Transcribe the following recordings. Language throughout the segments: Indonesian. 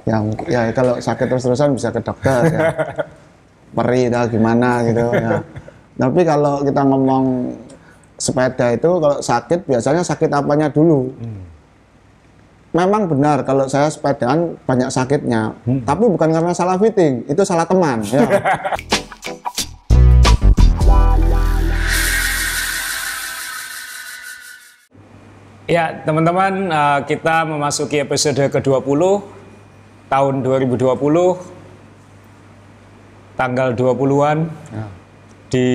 Ya kalau sakit terus-terusan bisa ke dokter ya. Perih atau gimana gitu ya. Tapi kalau kita ngomong sepeda itu kalau sakit biasanya sakit apanya dulu. Memang benar kalau saya sepedaan banyak sakitnya, tapi bukan karena salah fitting, itu salah teman ya. Ya teman-teman, kita memasuki episode ke-20 tahun 2020, tanggal 20-an di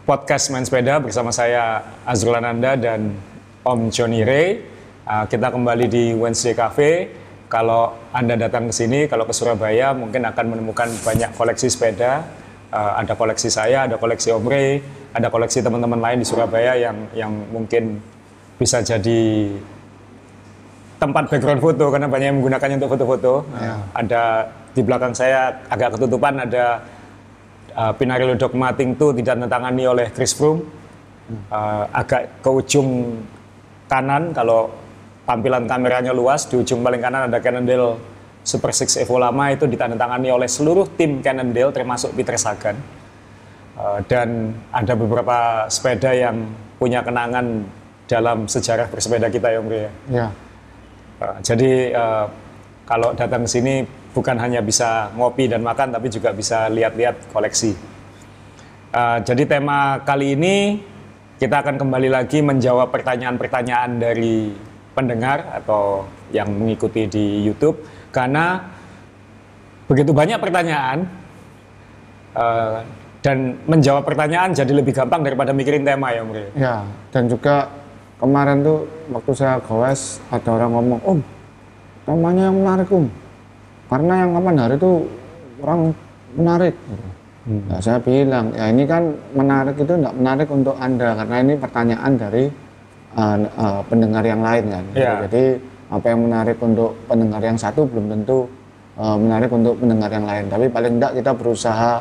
podcast Main Sepeda bersama saya Azrul Ananda dan Om Johnny Ray. Kita kembali di Wednesday Cafe. Kalau Anda datang ke sini, kalau ke Surabaya mungkin akan menemukan banyak koleksi sepeda. Ada koleksi saya, ada koleksi Om Ray, ada koleksi teman-teman lain di Surabaya yang mungkin bisa jadi tempat background foto karena banyak yang menggunakannya untuk foto-foto. Ada di belakang saya agak ketutupan ada Pinarello Dogma Ting 2 ditandatangani oleh Chris Froome. Agak ke ujung kanan kalau tampilan kameranya luas, di ujung paling kanan ada Cannondale Super 6 Evo lama, itu ditandatangani oleh seluruh tim Cannondale termasuk Peter Sagan. Dan ada beberapa sepeda yang punya kenangan dalam sejarah bersepeda kita ya Om Ria. Ya. Jadi kalau datang ke sini bukan hanya bisa ngopi dan makan, tapi juga bisa lihat-lihat koleksi. Jadi tema kali ini kita akan kembali lagi menjawab pertanyaan-pertanyaan dari pendengar atau yang mengikuti di YouTube, karena begitu banyak pertanyaan dan menjawab pertanyaan jadi lebih gampang daripada mikirin tema ya Om Ria. Ya, dan juga kemarin tuh waktu saya gowes ada orang ngomong, Om, temanya yang menarik Om, karena yang kapan hari itu orang menarik. Nah, saya bilang, ya ini kan menarik itu enggak menarik untuk Anda, karena ini pertanyaan dari pendengar yang lain kan. Jadi apa yang menarik untuk pendengar yang satu belum tentu menarik untuk pendengar yang lain. Tapi paling enggak kita berusaha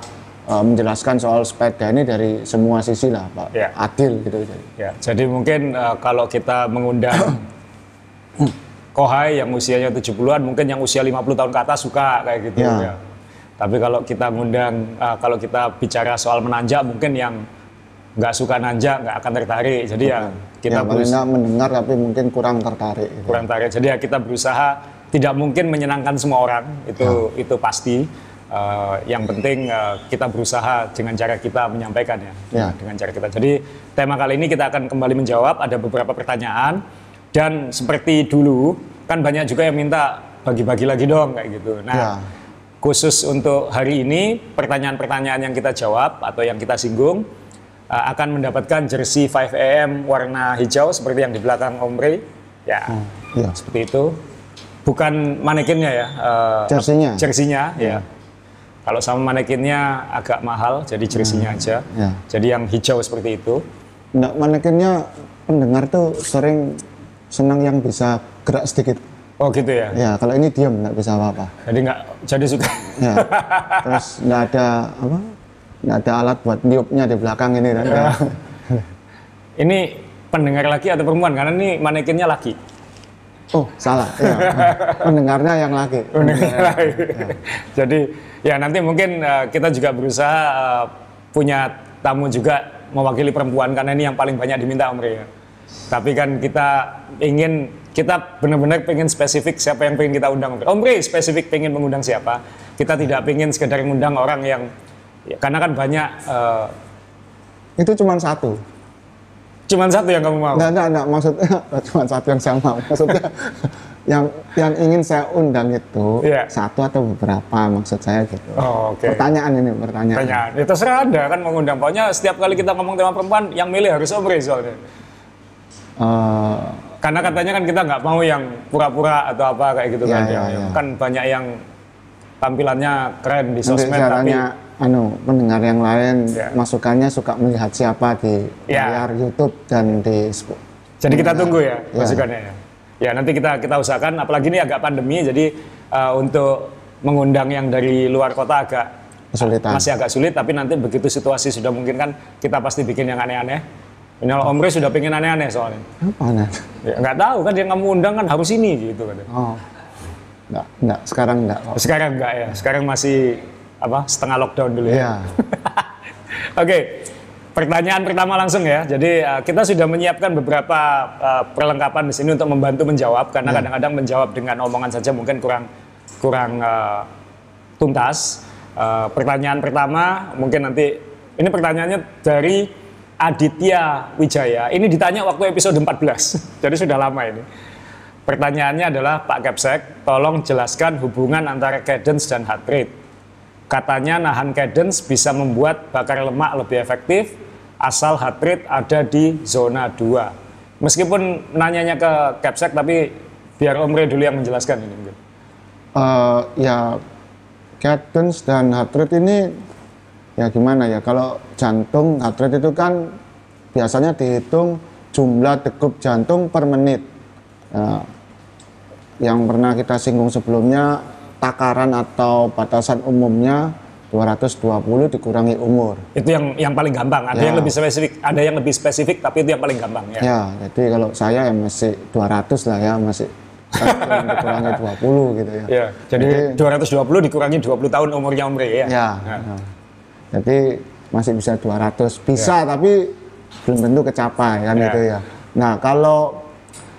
menjelaskan soal sepeda ini dari semua sisi lah Pak, adil gitu. Jadi mungkin kalau kita mengundang Kohai yang usianya 70-an, mungkin yang usia 50 tahun ke atas suka kayak gitu ya. Tapi kalau kita ngundang, kalau kita bicara soal menanjak, mungkin yang nggak suka nanjak nggak akan tertarik. Jadi ya kita berusaha mendengar tapi mungkin kurang tertarik. Kurang tertarik. Jadi ya kita berusaha, tidak mungkin menyenangkan semua orang, itu pasti. Yang penting kita berusaha dengan cara kita menyampaikan dengan cara kita. Jadi tema kali ini kita akan kembali menjawab, ada beberapa pertanyaan, dan seperti dulu kan banyak juga yang minta bagi-bagi lagi dong kayak gitu. Nah, khusus untuk hari ini pertanyaan-pertanyaan yang kita jawab atau yang kita singgung akan mendapatkan jersey 5am warna hijau seperti yang di belakang Om Ray. Seperti itu. Bukan manekinnya ya. Jersinya ya. Kalau sama manekinnya agak mahal, jadi jersinya aja. Jadi yang hijau seperti itu. Nah, manekinnya pendengar tuh sering senang yang bisa gerak sedikit. Oh gitu ya? Ya, kalau ini diam nggak bisa apa-apa. Jadi nggak, jadi suka. Ya. Terus nggak ada alat buat niupnya di belakang ini kan? Ini pendengar laki atau perempuan? Karena ini manekinnya laki. Oh salah, ya. Pendengarnya yang laki. Jadi ya nanti mungkin kita juga berusaha punya tamu juga mewakili perempuan, karena ini yang paling banyak diminta Om Ray. Tapi kan kita benar-benar pengen spesifik siapa yang pengen kita undang. Om Ray spesifik pengen mengundang siapa. Kita tidak pengen sekedar mengundang orang yang karena kan banyak. Itu cuma satu. Cuman satu yang kamu mau? Enggak, maksudnya cuma satu yang saya mau. Maksudnya yang ingin saya undang itu satu atau beberapa, maksud saya gitu. Pertanyaan. Ya terserah Anda kan mengundang. Pokoknya setiap kali kita ngomong tema perempuan, yang milih harus Om Ray soalnya. Karena katanya kan kita nggak mau yang pura-pura atau apa kayak gitu kan. Kan banyak yang tampilannya keren di sosmed tapi pendengar yang lain masukannya suka melihat siapa di layar YouTube dan di. Jadi kita tunggu ya masukannya. Ya nanti kita usahakan, apalagi ini agak pandemi, jadi untuk mengundang yang dari luar kota masih agak sulit, tapi nanti begitu situasi sudah mungkin kan kita pasti bikin yang aneh-aneh. Ini Om Ray sudah pengen aneh-aneh soalnya. Apa aneh? Ya nggak tahu kan, yang kamu undang kan harus ini gitu kan. Enggak, sekarang enggak kok. Sekarang enggak ya, sekarang masih setengah lockdown dulu ya. Iya. Oke, pertanyaan pertama langsung ya. Jadi kita sudah menyiapkan beberapa perlengkapan di sini untuk membantu menjawab karena kadang-kadang menjawab dengan omongan saja mungkin kurang tuntas. Pertanyaan pertama mungkin nanti ini pertanyaannya dari Aditya Wijaya. Ini ditanya waktu episode 14. Jadi sudah lama ini. Pertanyaannya adalah, Pak Capsek, tolong jelaskan hubungan antara cadence dan heart rate. Katanya nahan cadence bisa membuat bakar lemak lebih efektif asal heart rate ada di zona 2. Meskipun nanyanya ke Capsek, tapi biar Om Rey dulu yang menjelaskan ini. Ya, cadence dan heart rate ini ya gimana ya, kalau jantung heart rate itu kan biasanya dihitung jumlah degup jantung per menit. Yang pernah kita singgung sebelumnya, takaran atau batasan umumnya 220 dikurangi umur. Itu yang paling gampang. Ada yang lebih spesifik, tapi itu yang paling gampang ya. Ya, jadi kalau saya ya masih 200 lah ya, masih dikurangi 20 gitu ya. Ya, jadi 220 dikurangi 20 tahun umurnya Om Rey ya. Ya. Jadi masih bisa 200, bisa tapi belum tentu kecapai kan itu ya. Nah, kalau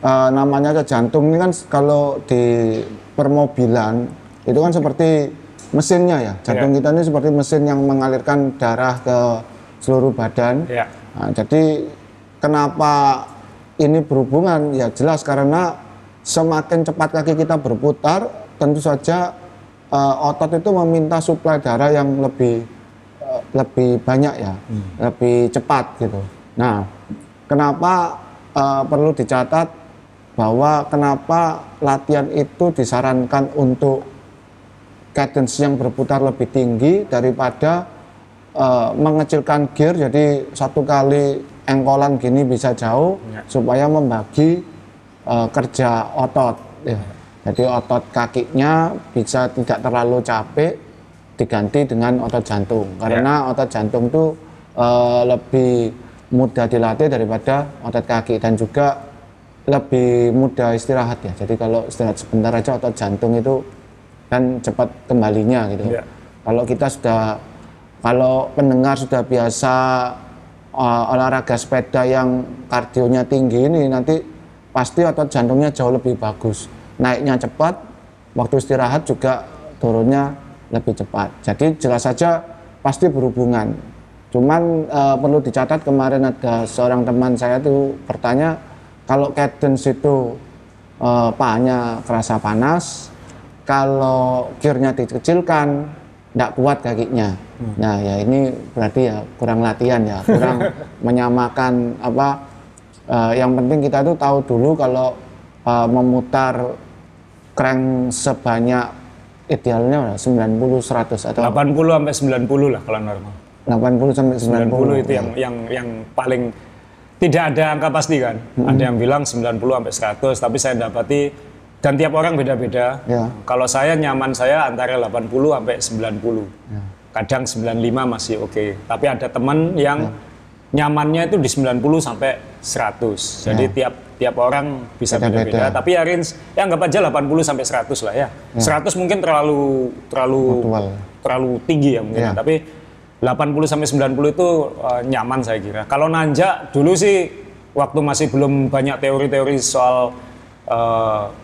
namanya jantung ini kan kalau di permobilan itu kan seperti mesinnya ya. Jantung kita ini seperti mesin yang mengalirkan darah ke seluruh badan. Nah, jadi kenapa ini berhubungan? Ya jelas karena semakin cepat kaki kita berputar, tentu saja otot itu meminta suplai darah yang lebih banyak ya, lebih cepat gitu. Nah, kenapa perlu dicatat bahwa kenapa latihan itu disarankan untuk cadence yang berputar lebih tinggi daripada mengecilkan gear, jadi satu kali engkolan gini bisa jauh supaya membagi kerja otot ya. Jadi otot kakinya bisa tidak terlalu capek diganti dengan otot jantung karena otot jantung itu lebih mudah dilatih daripada otot kaki dan juga lebih mudah istirahat ya. Jadi kalau istirahat sebentar aja otot jantung itu kan cepat kembalinya gitu. Kalau pendengar sudah biasa olahraga sepeda yang kardionya tinggi ini, nanti pasti otot jantungnya jauh lebih bagus. Naiknya cepat, waktu istirahat juga turunnya lebih cepat. Jadi jelas saja pasti berhubungan. Cuman perlu dicatat, kemarin ada seorang teman saya tuh bertanya, kalau cadence itu pahanya kerasa panas, kalau gearnya dikecilkan, tidak kuat kakinya. Nah ya ini berarti ya kurang latihan ya, kurang menyamakan yang penting kita tuh tahu dulu kalau memutar crank sebanyak idealnya 90 100 atau 80 sampai 90 lah kalau normal. 80 sampai 90 itu yang paling tidak ada angka pasti kan. Ada yang bilang 90 sampai 100, tapi saya dapati dan tiap orang beda-beda. Kalau saya nyaman saya antara 80 sampai 90. Kadang 95 masih oke. Tapi ada teman yang nyamannya itu di 90 sampai 100. Jadi tiap orang bisa beda-beda. Tapi ya range ya anggap aja 80 sampai 100 lah ya. 100 mungkin terlalu tinggi ya mungkin. Tapi 80 sampai 90 itu nyaman saya kira. Kalau nanjak dulu sih waktu masih belum banyak teori-teori soal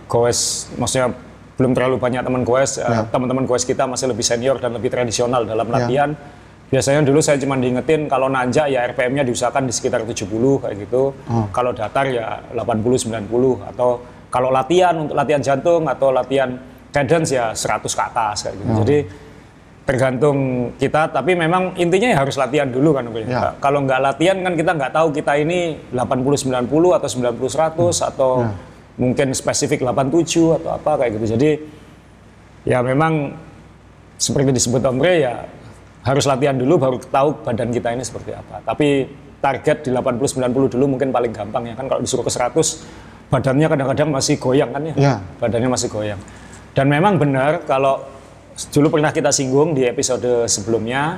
goes, maksudnya belum terlalu banyak teman goes, teman-teman goes kita masih lebih senior dan lebih tradisional dalam latihan. Biasanya dulu saya cuma diingetin kalau nanjak ya RPM-nya diusahakan di sekitar 70 kayak gitu. Kalau datar ya 80 90 atau kalau latihan untuk latihan jantung atau latihan cadence ya 100 ke atas kayak gitu. Jadi tergantung kita, tapi memang intinya ya harus latihan dulu kan. Kalau nggak latihan kan kita nggak tahu kita ini 80-90 atau 90-100 atau mungkin spesifik 87 atau apa kayak gitu. Jadi ya memang seperti disebut Om Rey ya harus latihan dulu baru tahu badan kita ini seperti apa. Tapi target di 80-90 dulu mungkin paling gampang ya kan. Kalau disuruh ke 100 badannya kadang-kadang masih goyang kan ya. Badannya masih goyang. Dan memang benar kalau dulu pernah kita singgung di episode sebelumnya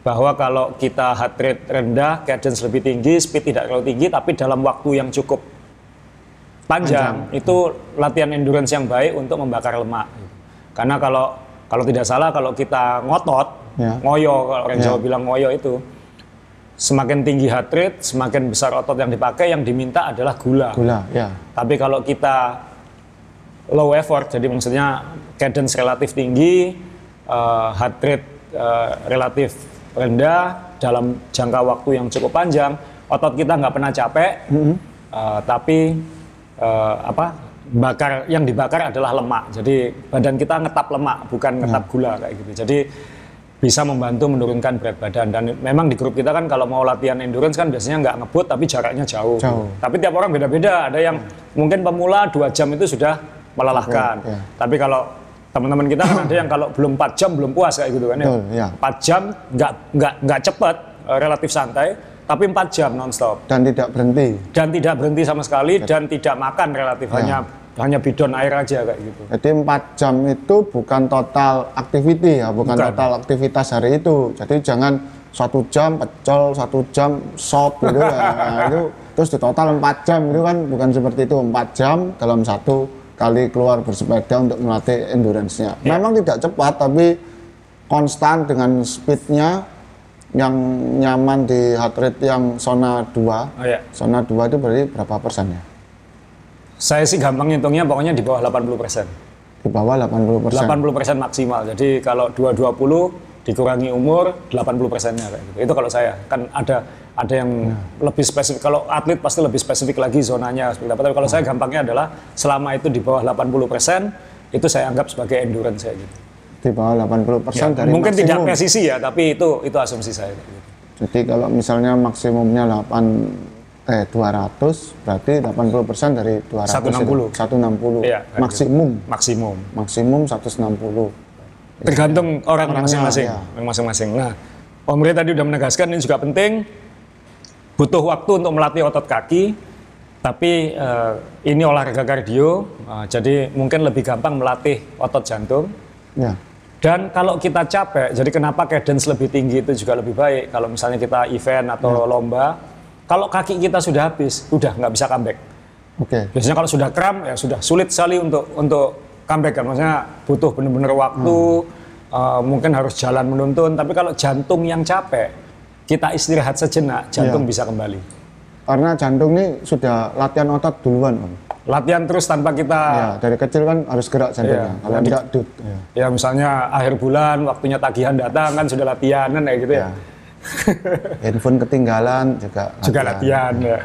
bahwa kalau kita heart rate rendah, cadence lebih tinggi, speed tidak terlalu tinggi, tapi dalam waktu yang cukup panjang. Itu latihan endurance yang baik untuk membakar lemak. Karena kalau tidak salah kalau kita ngotot, ngoyo, kalau orang Jawa bilang ngoyo itu, semakin tinggi heart rate, semakin besar otot yang dipakai, yang diminta adalah gula. Tapi kalau kita low effort, jadi maksudnya cadence relatif tinggi, heart rate relatif rendah, dalam jangka waktu yang cukup panjang, otot kita nggak pernah capek, tapi yang dibakar adalah lemak. Jadi badan kita ngetap lemak, bukan ngetap gula kayak gitu. Jadi bisa membantu menurunkan berat badan. Dan memang di grup kita kan kalau mau latihan endurance kan biasanya nggak ngebut tapi jaraknya jauh. Tapi tiap orang beda-beda. Ada yang mungkin pemula 2 jam itu sudah melelahkan. Tapi kalau teman-teman kita kan ada yang kalau belum 4 jam belum puas kayak gitu kan ya. 4 jam nggak cepat, relatif santai. Tapi 4 jam nonstop. Dan tidak berhenti. Dan tidak berhenti sama sekali dan tidak makan relatif, hanya bidon air aja kayak gitu. Jadi 4 jam itu bukan total activity ya, bukan total aktivitas hari itu. Jadi jangan 1 jam pecel, 1 jam sop gitu ya. Nah, itu terus di total 4 jam itu kan bukan seperti itu. 4 jam dalam 1 kali keluar bersepeda untuk melatih endurance-nya. Memang tidak cepat tapi konstan dengan speed-nya yang nyaman di heart rate yang zona 2. Zona 2 itu berarti berapa persen ya? Saya sih gampang ngitungnya pokoknya di bawah 80%. Di bawah 80%. 80% maksimal. Jadi kalau 220 dikurangi umur 80%-nya kayak gitu. Itu kalau saya. Kan ada yang lebih spesifik. Kalau atlet pasti lebih spesifik lagi zonanya seperti apa. Tapi kalau saya gampangnya adalah selama itu di bawah 80%, itu saya anggap sebagai endurance kayak gitu. Di bawah 80% dari mungkin maksimum. Tidak presisi ya, tapi itu asumsi saya. Jadi kalau misalnya maksimumnya 200, berarti 80% dari 200 160. Maksimum 160. Tergantung orang masing-masing. Nah, Om Rey tadi udah menegaskan ini juga penting. Butuh waktu untuk melatih otot kaki, tapi ini olahraga kardio, jadi mungkin lebih gampang melatih otot jantung. Dan kalau kita capek, jadi kenapa cadence lebih tinggi itu juga lebih baik. Kalau misalnya kita event atau lomba, kalau kaki kita sudah habis, udah nggak bisa comeback. Biasanya kalau sudah kram, ya sudah sulit sekali untuk comeback kan. Maksudnya butuh benar-benar waktu, mungkin harus jalan menuntun. Tapi kalau jantung yang capek, kita istirahat sejenak, jantung bisa kembali. Karena jantung ini sudah latihan otot duluan, Om. Latihan terus tanpa kita... dari kecil kan harus gerak jantungnya, kalau tidak dut. Ya misalnya akhir bulan, waktunya tagihan datang kan sudah latihan kan kayak gitu ya. Handphone ketinggalan juga latihan ya.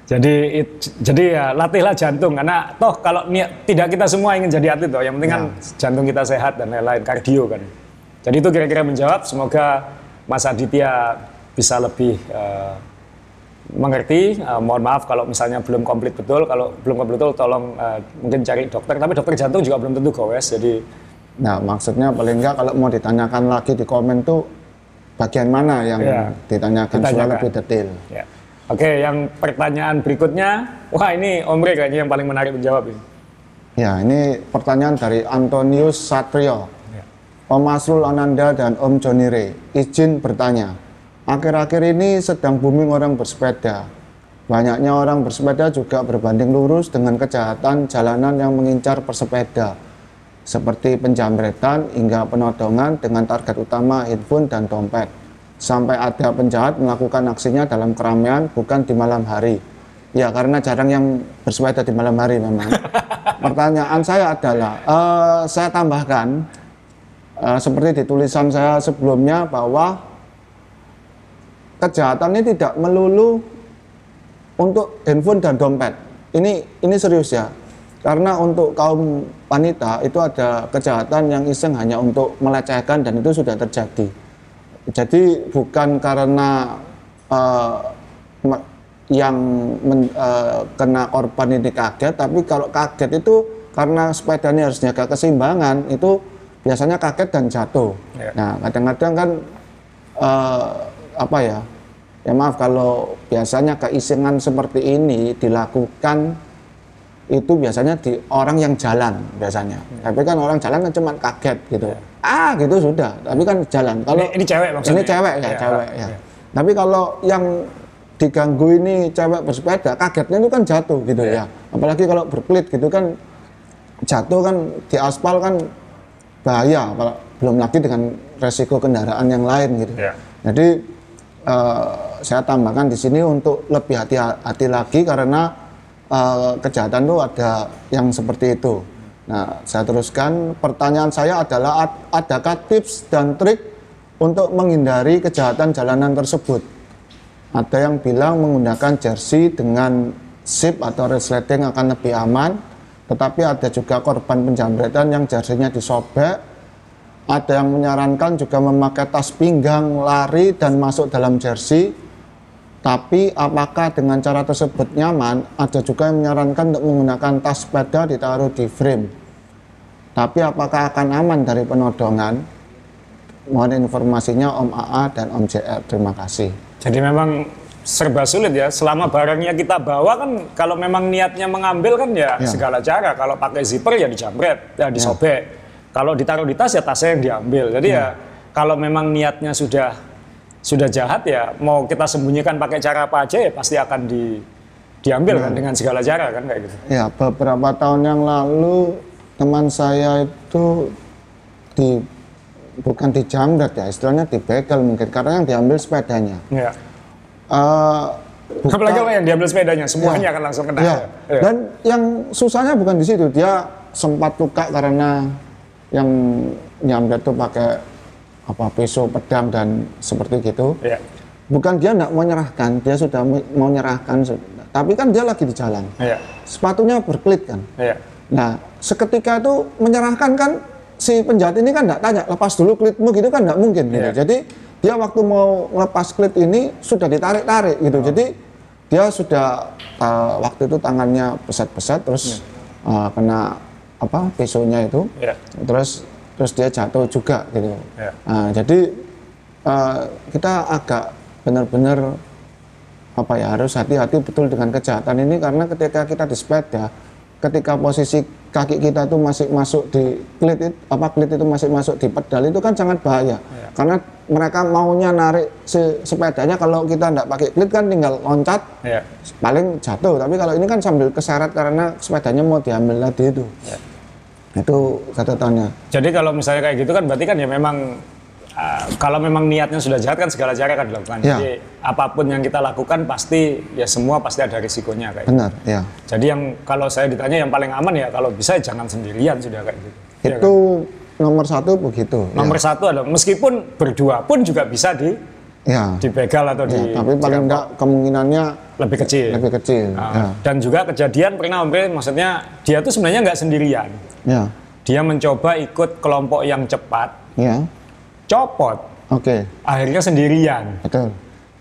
Jadi ya latihlah jantung, karena toh kalau tidak kita semua ingin jadi atlet toh, yang penting kan jantung kita sehat dan lain-lain, kardio kan. Jadi itu kira-kira menjawab. Semoga Mas Aditya bisa lebih mengerti. Mohon maaf kalau misalnya belum komplit betul. Kalau belum komplit betul tolong mungkin cari dokter. Tapi dokter jantung juga belum tentu gowes. Jadi maksudnya paling enggak kalau mau ditanyakan lagi di komen tuh bagian mana yang ditanyakan supaya lebih detail. Oke, yang pertanyaan berikutnya, wah ini Om Rey kayaknya yang paling menarik menjawab ini. Ini pertanyaan dari Antonius Satrio. Om Asrul Ananda dan Om Johnny Rey, izin bertanya. Akhir-akhir ini sedang booming orang bersepeda. Banyaknya orang bersepeda juga berbanding lurus dengan kejahatan jalanan yang mengincar pesepeda, seperti penjamretan hingga penodongan dengan target utama handphone dan dompet. Sampai ada penjahat melakukan aksinya dalam keramaian, bukan di malam hari. Ya, karena jarang yang bersepeda di malam hari memang. Pertanyaan saya adalah, saya tambahkan, seperti di tulisan saya sebelumnya, bahwa kejahatan ini tidak melulu untuk handphone dan dompet. Ini serius ya. Karena untuk kaum wanita itu ada kejahatan yang iseng hanya untuk melecehkan, dan itu sudah terjadi. Jadi bukan karena kena korban ini kaget, tapi kalau kaget itu karena sepedanya harus jaga keseimbangan, itu biasanya kaget dan jatuh. Nah, kadang-kadang kan ya maaf kalau biasanya keisengan seperti ini dilakukan itu biasanya di orang yang jalan biasanya. Tapi kan orang jalan kan cuma kaget gitu. Gitu sudah. Tapi kan jalan. Kalau ini cewek maksudnya. Ini cewek ya, cewek ya. Tapi kalau yang diganggu ini cewek bersepeda, kagetnya itu kan jatuh gitu ya. Apalagi kalau berkelit gitu kan jatuh kan di aspal kan bahaya, belum lagi dengan resiko kendaraan yang lain gitu. Jadi saya tambahkan di sini untuk lebih hati-hati lagi karena kejahatan itu ada yang seperti itu. Nah, saya teruskan, pertanyaan saya adalah adakah tips dan trik untuk menghindari kejahatan jalanan tersebut? Ada yang bilang menggunakan jersey dengan zip atau resleting akan lebih aman, tetapi ada juga korban penjamretan yang jersey-nya disobek. Ada yang menyarankan juga memakai tas pinggang, lari, dan masuk dalam jersey. Tapi apakah dengan cara tersebut nyaman? Ada juga yang menyarankan untuk menggunakan tas sepeda ditaruh di frame. Tapi apakah akan aman dari penodongan? Mohon informasinya Om AA dan Om JR. Terima kasih. Jadi memang serba sulit ya. Selama barangnya kita bawa kan, kalau memang niatnya mengambil kan ya segala cara. Kalau pakai zipper ya dijamret, ya disobek. Kalau ditaruh di tas ya tasnya yang diambil. Jadi ya kalau memang niatnya sudah jahat ya mau kita sembunyikan pakai cara apa aja ya pasti akan diambil kan dengan segala cara kan kayak gitu. Ya, beberapa tahun yang lalu teman saya itu bukan dijamret ya, istilahnya dibegal mungkin karena yang diambil sepedanya. Iya. Apalagi kalau yang diambil sepedanya semuanya akan langsung kena. Ya. Dan yang susahnya bukan di situ, dia sempat luka karena yang nyamret itu pakai pisau, pedang dan seperti gitu. Bukan dia tidak mau nyerahkan, dia sudah mau nyerahkan, tapi kan dia lagi di jalan. Sepatunya berkelit kan. Nah, seketika itu menyerahkan kan si penjahat ini kan tidak tanya lepas dulu klitmu gitu kan, tidak mungkin gitu. Jadi dia waktu mau lepas klit ini sudah ditarik-tarik gitu. Jadi dia sudah waktu itu tangannya pesat-pesat terus kena pisaunya itu, terus dia jatuh juga gitu. Jadi kita agak benar-benar harus hati-hati betul dengan kejahatan ini karena ketika kita di sepeda, ketika posisi kaki kita itu masih masuk di klit itu masih masuk di pedal itu kan sangat bahaya. Karena mereka maunya narik sepedanya, kalau kita tidak pakai klit kan tinggal loncat, paling jatuh. Tapi kalau ini kan sambil keseret karena sepedanya mau diambil tadi itu. Itu catatannya. Jadi kalau misalnya kayak gitu kan berarti kan ya memang kalau memang niatnya sudah jahat kan segala cara akan dilakukan. Jadi apapun yang kita lakukan pasti ya semua pasti ada risikonya kayak. Benar, ya. Jadi yang kalau saya ditanya yang paling aman ya kalau bisa jangan sendirian sudah kayak gitu. Itu nomor satu begitu. Nomor satu adalah meskipun berdua pun juga bisa dibegal atau tapi paling enggak kemungkinannya lebih kecil. Lebih kecil. Dan juga kejadian pernah maksudnya dia tuh sebenarnya nggak sendirian. Dia mencoba ikut kelompok yang cepat. Copot. Akhirnya sendirian. Betul.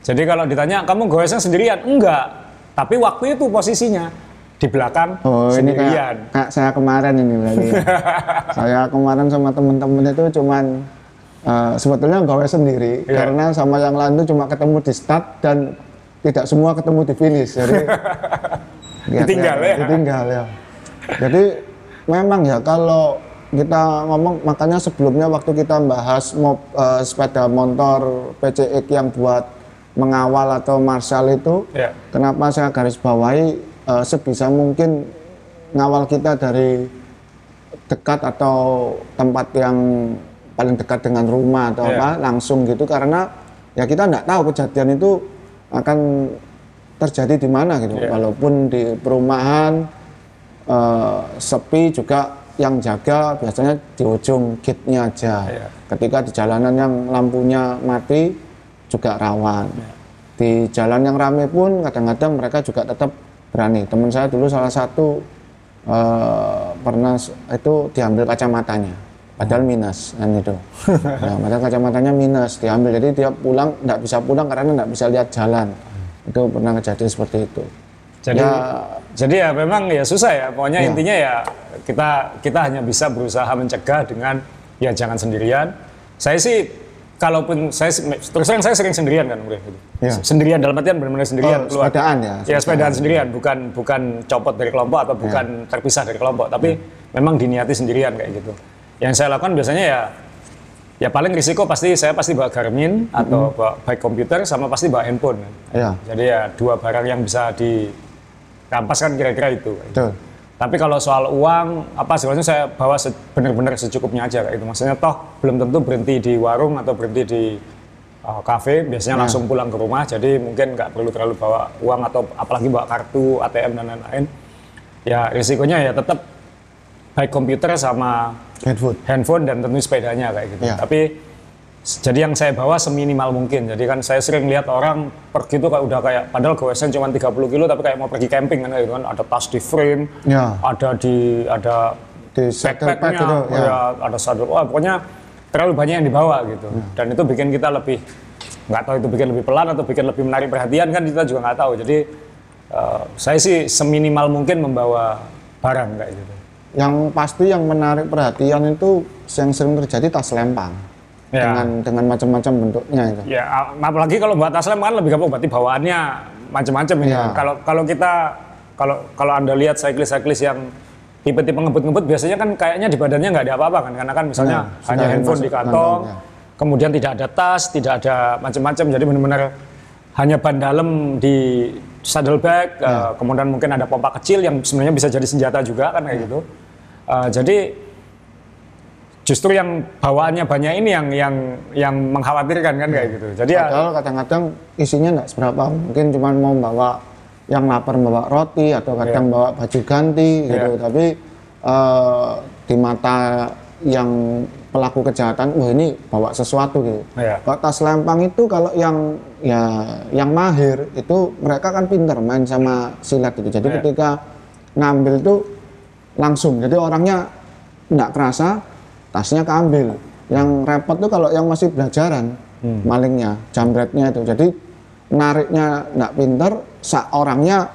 Jadi kalau ditanya kamu goesnya sendirian? Enggak. Tapi waktu itu posisinya di belakang sendirian. Ini kayak saya kemarin ini berarti. Saya kemarin sama teman-teman itu cuman sebetulnya goes sendiri karena sama yang lain itu cuma ketemu di start dan tidak semua ketemu di finish. Jadi ditinggal ya. Jadi memang ya kalau kita ngomong, makanya sebelumnya waktu kita bahas sepeda motor PCX yang buat mengawal atau marshal itu, kenapa saya garis bawahi sebisa mungkin ngawal kita dari dekat atau tempat yang paling dekat dengan rumah atau langsung gitu, karena ya kita nggak tahu kejadian itu akan terjadi di mana gitu. Walaupun di perumahan sepi juga yang jaga biasanya di ujung gate-nya aja. Ketika di jalanan yang lampunya mati juga rawan. Di jalan yang ramai pun kadang-kadang mereka juga tetap berani. Teman saya dulu salah satu pernah itu diambil kacamatanya, padahal minus kan itu. Padahal kacamatanya minus diambil, jadi dia pulang nggak bisa pulang karena nggak bisa lihat jalan. Itu pernah kejadian seperti itu. Jadi ya memang ya susah ya. Pokoknya intinya ya kita hanya bisa berusaha mencegah dengan ya jangan sendirian. Saya sih kalaupun terus terang saya sering sendirian kan, sendirian dalam artian benar-benar sendirian keluar. Sepedaan ya. Ya sepedaan sendirian, bukan copot dari kelompok atau bukan terpisah dari kelompok, tapi memang diniati sendirian kayak gitu. Yang saya lakukan biasanya ya Ya paling risiko saya pasti bawa Garmin atau bawa bike komputer sama pasti bawa handphone. Iya. Jadi ya 2 barang yang bisa dirampas kan kira-kira itu. Betul. Tapi kalau soal uang sebenarnya saya bawa benar-benar secukupnya aja kayak itu. Maksudnya toh belum tentu berhenti di warung atau berhenti di kafe, biasanya langsung pulang ke rumah. Jadi mungkin nggak perlu terlalu bawa uang atau apalagi bawa kartu ATM dan lain-lain. Ya risikonya ya tetap baik komputer sama handphone dan tentu sepedanya kayak gitu. Ya. Tapi jadi yang saya bawa seminimal mungkin. Jadi kan saya sering lihat orang pergi tuh udah kayak padahal goesnya cuma 30 kilo tapi kayak mau pergi camping kan gitu kan. Ada tas di frame, ada di backpacknya, gitu, ada saddle. Wah, pokoknya terlalu banyak yang dibawa gitu. Dan itu bikin kita nggak tahu itu bikin lebih pelan atau bikin lebih menarik perhatian kan kita juga nggak tahu. Jadi saya sih seminimal mungkin membawa barang kayak gitu. Yang pasti yang menarik perhatian itu yang sering terjadi tas lempang. Ya. Dengan macam-macam bentuknya itu. Ya, apalagi kalau buat tas lempang kan lebih gampang, berarti bawaannya macam-macam ini. Ya. Kalau Anda lihat cyclist yang tipe-tipe ngebut-ngebut biasanya kan kayaknya di badannya nggak ada apa-apa kan, karena kan misalnya hanya handphone di kantong, kemudian tidak ada tas, tidak ada macam-macam, jadi benar-benar hanya ban dalam di saddlebag, kemudian mungkin ada pompa kecil yang sebenarnya bisa jadi senjata juga kan kayak gitu. Jadi justru yang bawaannya banyak ini yang mengkhawatirkan kan kayak gitu. Jadi padahal kadang-kadang isinya nggak seberapa, mungkin cuma mau bawa yang lapar bawa roti atau kadang bawa baju ganti gitu. Tapi di mata yang pelaku kejahatan, wah ini bawa sesuatu gitu. Kalau tas lempang itu kalau yang mahir itu mereka kan pinter main sama silat gitu. Jadi ketika ngambil itu langsung, jadi orangnya nggak kerasa tasnya keambil. Yang repot tuh kalau yang masih belajaran malingnya, jambretnya itu. Jadi nariknya nggak pinter, orangnya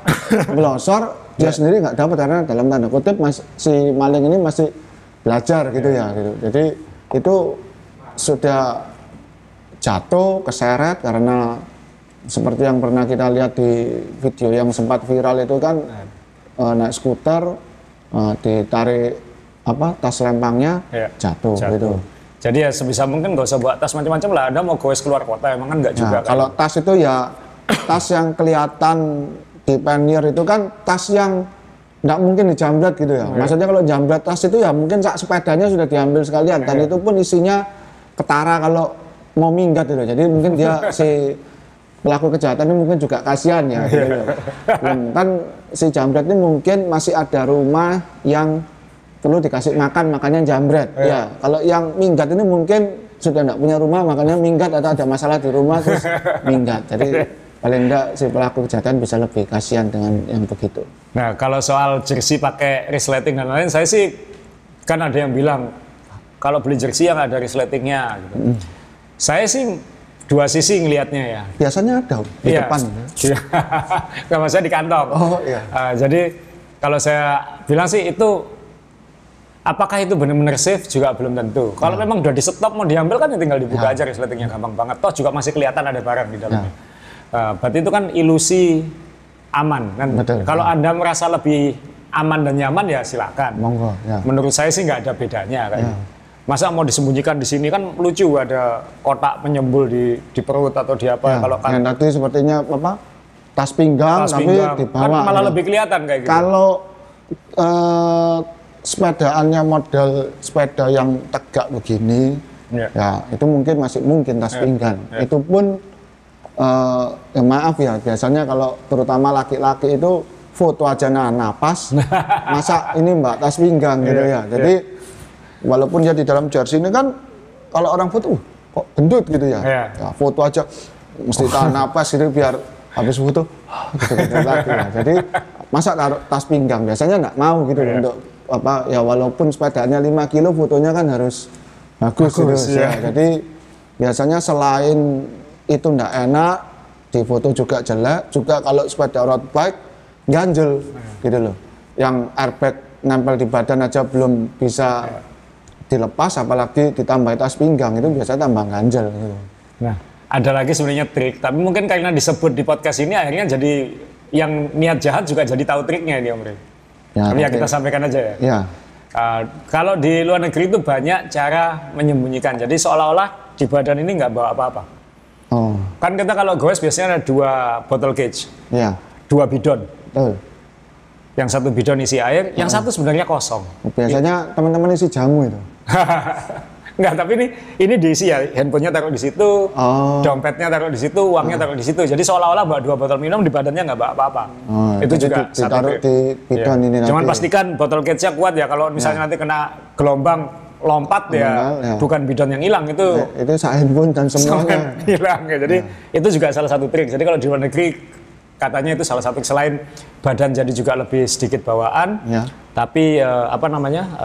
melosor, dia sendiri nggak dapat karena dalam tanda kutip si maling ini masih belajar gitu ya gitu. Jadi itu sudah jatuh, keseret karena seperti yang pernah kita lihat di video yang sempat viral itu kan naik skuter, ditarik tas lempangnya jatuh gitu. Jadi ya sebisa mungkin nggak usah bawa tas macam-macam lah. Anda mau goes keluar kota emang kan nggak juga kan. Kalau tas itu ya tas yang kelihatan di pannier itu kan tas yang nggak mungkin dijambret gitu ya. Maksudnya kalau jambret tas itu ya mungkin sepedanya sudah diambil sekalian dan itu pun isinya ketara kalau mau minggat gitu. Jadi mungkin dia si pelaku kejahatan ini mungkin juga kasihan ya. Gitu. Kan si jambret ini mungkin masih ada rumah yang perlu dikasih makan, makanya jambret. Ya, kalau yang minggat ini mungkin sudah tidak punya rumah, makanya minggat atau ada masalah di rumah terus minggat. Jadi paling enggak si pelaku kejahatan bisa lebih kasihan dengan yang begitu. Nah, kalau soal jersey pakai resleting dan lain-lain, saya sih kan ada yang bilang kalau beli jersey yang ada resletingnya gitu. Saya sih dua sisi ngelihatnya ya. Biasanya ada di depan. Nggak maksudnya di kantong. Oh iya. Jadi kalau saya bilang sih itu apakah itu benar-benar safe juga belum tentu. Kalau memang udah di stop mau diambil kan tinggal dibuka aja resletingnya gampang banget. Toh juga masih kelihatan ada barang di dalamnya. Berarti itu kan ilusi aman kan. Kalau Anda merasa lebih aman dan nyaman ya silakan. Monggo. Ya. Menurut saya sih nggak ada bedanya kayak. Masa mau disembunyikan di sini kan lucu ada kotak penyembul di perut atau di apa. Kalau kan nanti sepertinya tas pinggang tapi di bawah. Kan malah lebih kelihatan kayak gitu. Kalau sepedaannya model sepeda yang tegak begini, ya itu mungkin masih mungkin tas pinggang. Itu pun ya maaf ya, biasanya kalau terutama laki-laki itu foto aja napas, masa ini mbak tas pinggang gitu ya. Jadi walaupun dia di dalam jersey ini kan, kalau orang foto, kok gendut gitu ya. Ya foto aja mesti tahan napas gitu biar habis foto gitu lagi ya. Jadi masa taruh tas pinggang, biasanya nggak mau gitu untuk ya walaupun sepedanya 5 kilo fotonya kan harus bagus gitu ya. Jadi biasanya selain itu ndak enak, di foto juga jelek, juga kalau sepeda road bike ganjel gitu loh. Yang airbag nempel di badan aja belum bisa dilepas, apalagi ditambah tas pinggang, itu biasanya tambah ganjel gitu. Nah, ada lagi sebenarnya trik, tapi mungkin karena disebut di podcast ini akhirnya jadi yang niat jahat juga jadi tahu triknya ini Om Rey. Ya kita sampaikan aja ya. Kalau di luar negeri itu banyak cara menyembunyikan. Jadi seolah-olah di badan ini nggak bawa apa-apa. Oh. Kan kita kalau goes biasanya ada 2 bottle cage, Iya. 2 bidon. Betul. Yang satu bidon isi air, yang satu sebenarnya kosong. Biasanya teman-teman isi jamu itu. Enggak, tapi ini diisi ya, handphonenya taruh di situ, Oh. dompetnya taruh di situ, uangnya taruh di situ. Jadi seolah-olah bawa 2 botol minum di badannya nggak bawa apa-apa. Oh, itu jadi juga satu ditaruh trik. di bidon ini nanti. Cuman pastikan botol catch-nya kuat ya, kalau misalnya nanti kena gelombang lompat ya, ya. bukan bidon yang hilang itu. Itu handphone dan semuanya. Hilang ya. Jadi itu juga salah satu trik. Jadi kalau di luar negeri katanya itu salah satu, selain badan jadi juga lebih sedikit bawaan, Ya. tapi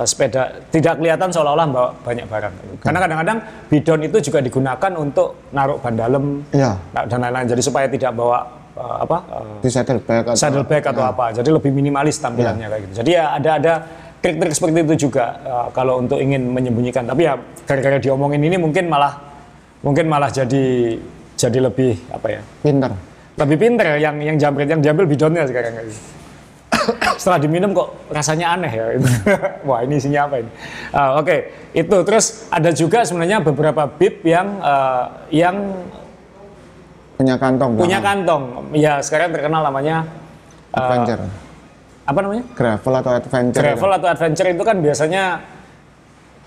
sepeda tidak kelihatan seolah-olah bawa banyak barang. Karena kadang-kadang bidon itu juga digunakan untuk naruh ban dalam Iya. dan lain-lain. Jadi supaya tidak bawa Di saddlebag atau saddlebag atau apa. Jadi lebih minimalis tampilannya kayak gitu. Jadi ya ada trik-trik seperti itu juga kalau untuk ingin menyembunyikan. Tapi ya gara-gara diomongin ini mungkin malah jadi lebih apa ya? pinter. Lebih pinter yang jambret, yang diambil bidonnya sekarang kayak gitu. Setelah diminum kok rasanya aneh ya. Wah, ini isinya apa ini? Oke, itu terus ada juga sebenarnya beberapa bib yang Punya kantong. punya belakang. kantong. Ya sekarang terkenal namanya Adventure. apa namanya? Gravel atau adventure. Gravel atau adventure itu kan biasanya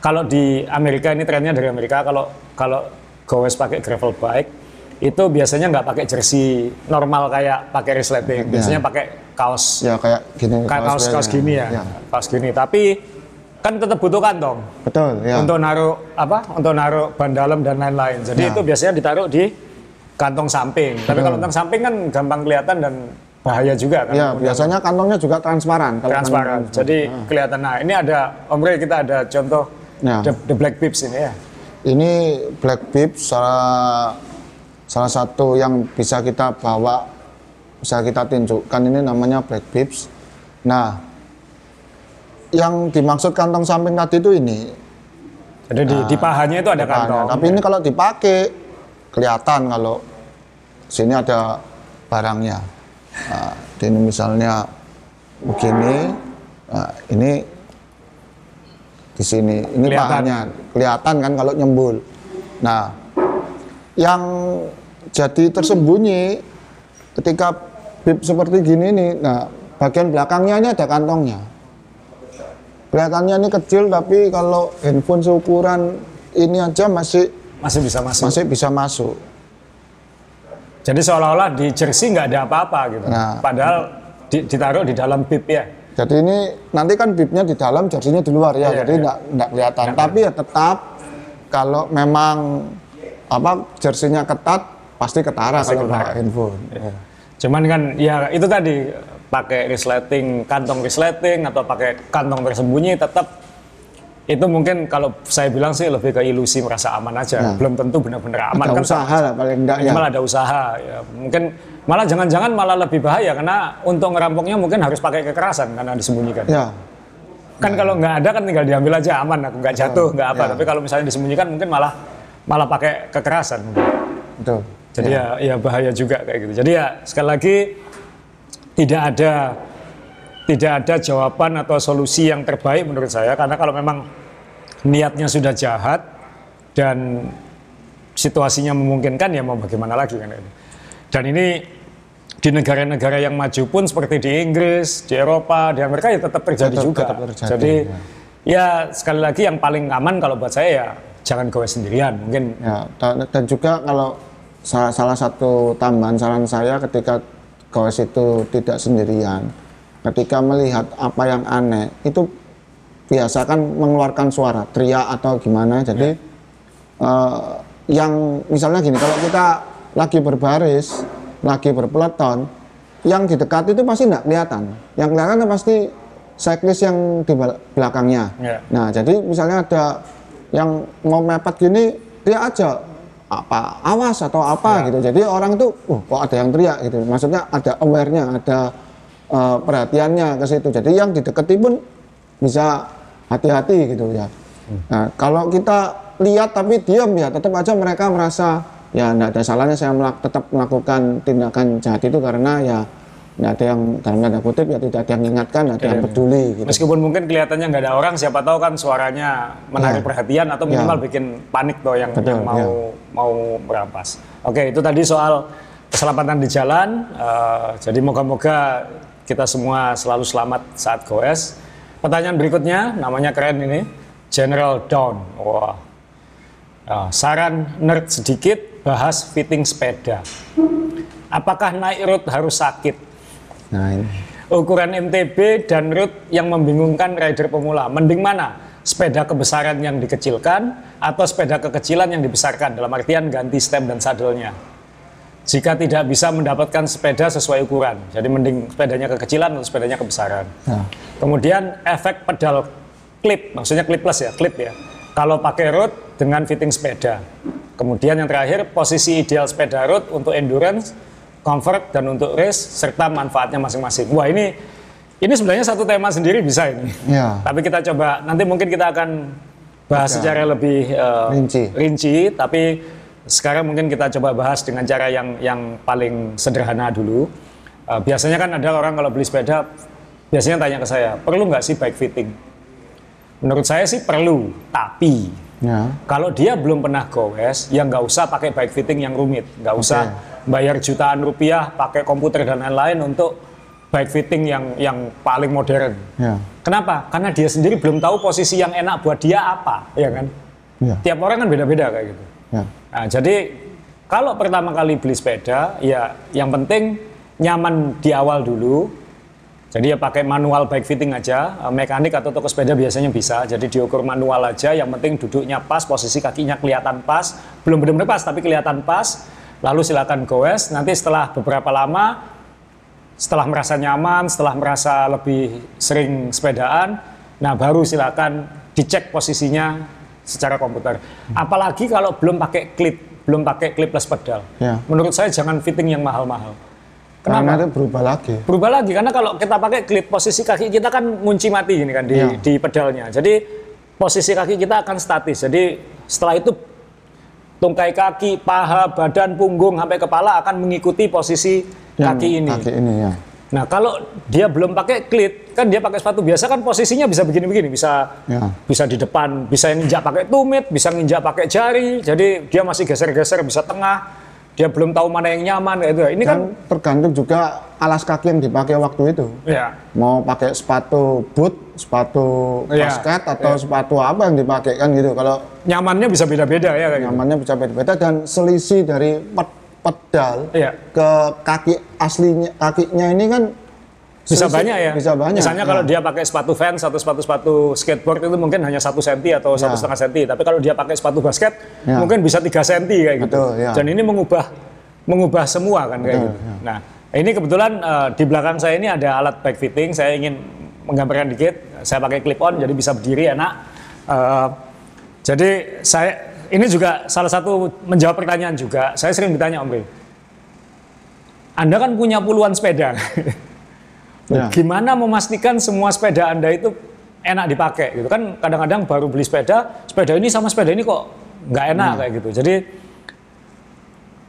kalau di Amerika, ini trennya dari Amerika, kalau goes pakai gravel bike itu biasanya nggak pakai jersey normal kayak pakai resleting, biasanya pakai kaos Ya kayak gini. kaos gini ya, kaos gini. Tapi kan tetap butuh kantong Betul, ya. untuk naruh ban dalam dan lain-lain. Jadi Ya. itu biasanya ditaruh di kantong samping. Tapi kalau kantong samping kan gampang kelihatan dan bahaya juga kan. Ya, biasanya kantongnya juga transparan. Kalau Transparan. kantong- Jadi kelihatan. Nah, ini ada Om Rey, kita ada contoh Ya. the Black Bibs ini ya. Ini Black Bib salah satu yang bisa kita bawa, bisa kita tunjukkan, ini namanya Black Bibs. Nah, yang dimaksud kantong samping tadi itu ini. Jadi di pahanya itu ada Depannya. kantong. Tapi ini kalau dipakai kelihatan kalau sini ada barangnya. Nah, ini misalnya begini, nah, ini di sini, ini Kelihatan. bahannya kelihatan kan kalau nyembul. Nah, yang jadi tersembunyi ketika bib seperti gini nih, nah bagian belakangnya ini ada kantongnya. Kelihatannya ini kecil, tapi kalau handphone seukuran ini aja masih Bisa masuk. masih bisa masuk. Jadi seolah-olah di jersey nggak ada apa-apa gitu. Nah. Padahal ditaruh di dalam bib ya. Jadi ini nanti kan bibnya di dalam, jersinya di luar ya, Iya, jadi nggak kelihatan. Tapi ya tetap kalau memang jersinya ketat pasti ketara kalau ketara. pakai handphone. Cuman kan ya itu tadi pakai resleting, kantong resleting atau pakai kantong tersembunyi tetap itu mungkin kalau saya bilang sih lebih ke ilusi merasa aman aja. Belum tentu benar-benar aman Ada kan. usaha lah paling enggak ya. Minimal ada usaha ya. Mungkin malah jangan-jangan malah lebih bahaya karena untuk ngerampoknya mungkin harus pakai kekerasan karena disembunyikan. Ya, Kan kalau nggak ada kan tinggal diambil aja aman, aku nggak jatuh, nggak apa. Ya. Tapi kalau misalnya disembunyikan mungkin malah pakai kekerasan. betul. Jadi ya bahaya juga kayak gitu. Jadi ya sekali lagi tidak ada jawaban atau solusi yang terbaik menurut saya, karena kalau memang niatnya sudah jahat dan situasinya memungkinkan ya mau bagaimana lagi kan. Dan ini di negara-negara yang maju pun seperti di Inggris, di Eropa, di Amerika ya tetap terjadi juga. tetap terjadi, Jadi ya sekali lagi yang paling aman kalau buat saya ya jangan goes sendirian mungkin. Ya, dan juga kalau salah satu tambahan saran saya ketika goes itu tidak sendirian, ketika melihat apa yang aneh itu biasakan mengeluarkan suara teriak atau gimana. Jadi yang misalnya gini, kalau kita lagi berbaris, lagi berpeleton, yang di dekat itu pasti nggak kelihatan, yang kelihatan itu pasti cyclist yang di belakangnya. Nah, jadi misalnya ada yang mau mepet gini, dia aja apa awas atau apa gitu. Jadi orang itu kok ada yang teriak gitu. Maksudnya ada aware-nya, ada perhatiannya ke situ. Jadi yang didekati pun bisa hati-hati gitu ya. Nah, kalau kita lihat tapi diam ya tetap aja mereka merasa ya enggak ada salahnya saya tetap melakukan tindakan jahat itu karena ya nggak ada yang dalam tanda kutip ya tidak ada yang mengingatkan, nggak ada yang peduli. Gitu. Meskipun mungkin kelihatannya nggak ada orang, siapa tahu kan suaranya menarik perhatian atau minimal bikin panik tuh yang mau merampas. Oke, itu tadi soal keselamatan di jalan. Jadi moga-moga kita semua selalu selamat saat goes. Pertanyaan berikutnya, namanya keren ini, General Dawn. Wah. Saran nerd sedikit, bahas fitting sepeda. Apakah naik road harus sakit? Nah, ini. Ukuran MTB dan road yang membingungkan rider pemula. Mending mana? Sepeda kebesaran yang dikecilkan atau sepeda kekecilan yang dibesarkan? Dalam artian ganti stem dan sadelnya. Jika tidak bisa mendapatkan sepeda sesuai ukuran. Jadi mending sepedanya kekecilan atau sepedanya kebesaran. Nah. Kemudian efek pedal clip, maksudnya clipless ya, clip ya. Kalau pakai road dengan fitting sepeda. Kemudian yang terakhir, posisi ideal sepeda road untuk endurance, comfort, dan untuk race, serta manfaatnya masing-masing. Wah, ini sebenarnya satu tema sendiri bisa ini. Ya. Tapi kita coba, nanti mungkin kita akan bahas secara lebih rinci, tapi sekarang mungkin kita coba bahas dengan cara yang paling sederhana dulu. Biasanya kan ada orang kalau beli sepeda, biasanya tanya ke saya, perlu nggak sih bike fitting? Menurut saya sih perlu, tapi kalau dia belum pernah goes, ya nggak usah pakai bike fitting yang rumit, nggak usah bayar jutaan rupiah, pakai komputer dan lain-lain untuk bike fitting yang paling modern. Kenapa? Karena dia sendiri belum tahu posisi yang enak buat dia apa, ya kan? Tiap orang kan beda-beda kayak gitu. Nah, jadi kalau pertama kali beli sepeda, ya yang penting nyaman di awal dulu. Jadi ya pakai manual bike fitting aja, mekanik atau toko sepeda biasanya bisa. Jadi diukur manual aja, yang penting duduknya pas, posisi kakinya kelihatan pas, belum benar-benar pas tapi kelihatan pas. Lalu silakan goes. Nanti setelah beberapa lama, setelah merasa nyaman, setelah merasa lebih sering sepedaan, nah baru silakan dicek posisinya secara komputer. Apalagi kalau belum pakai clipless pedal. Menurut saya jangan fitting yang mahal-mahal. Kenapa? Karena itu berubah lagi. Karena kalau kita pakai klip, posisi kaki kita kan ngunci mati ini kan di pedalnya. Jadi posisi kaki kita akan statis. Jadi setelah itu tungkai kaki, paha, badan, punggung sampai kepala akan mengikuti posisi kaki ini. Nah kalau dia belum pakai klip, kan dia pakai sepatu biasa kan posisinya bisa begini-begini, bisa di depan, bisa nginjak pakai tumit, bisa nginjak pakai jari. Jadi dia masih geser-geser, bisa tengah. Dia belum tahu mana yang nyaman kayak itu. Ini kan tergantung juga alas kaki yang dipakai waktu itu. Mau pakai sepatu boot, sepatu basket atau sepatu apa yang dipakai kan gitu. Kalau nyamannya bisa beda-beda ya kayak nyamannya bisa beda-beda dan selisih dari pedal ke kaki aslinya, kakinya ini kan bisa banyak ya. Bisa banyak. Misalnya kalau dia pakai sepatu Vans atau sepatu skateboard itu mungkin hanya 1 cm atau 1,5 cm. Tapi kalau dia pakai sepatu basket mungkin bisa 3 cm kayak gitu. Dan ini mengubah semua kan kayak gitu. Nah, ini kebetulan di belakang saya ini ada alat bike fitting. Saya ingin menggambarkan dikit. Saya pakai clip on jadi bisa berdiri enak. Jadi ini juga salah satu menjawab pertanyaan juga. Saya sering ditanya, Om Ri, Anda kan punya puluhan sepeda. Gimana memastikan semua sepeda Anda itu enak dipakai gitu kan? Kadang-kadang baru beli sepeda ini sama sepeda ini kok nggak enak kayak gitu. Jadi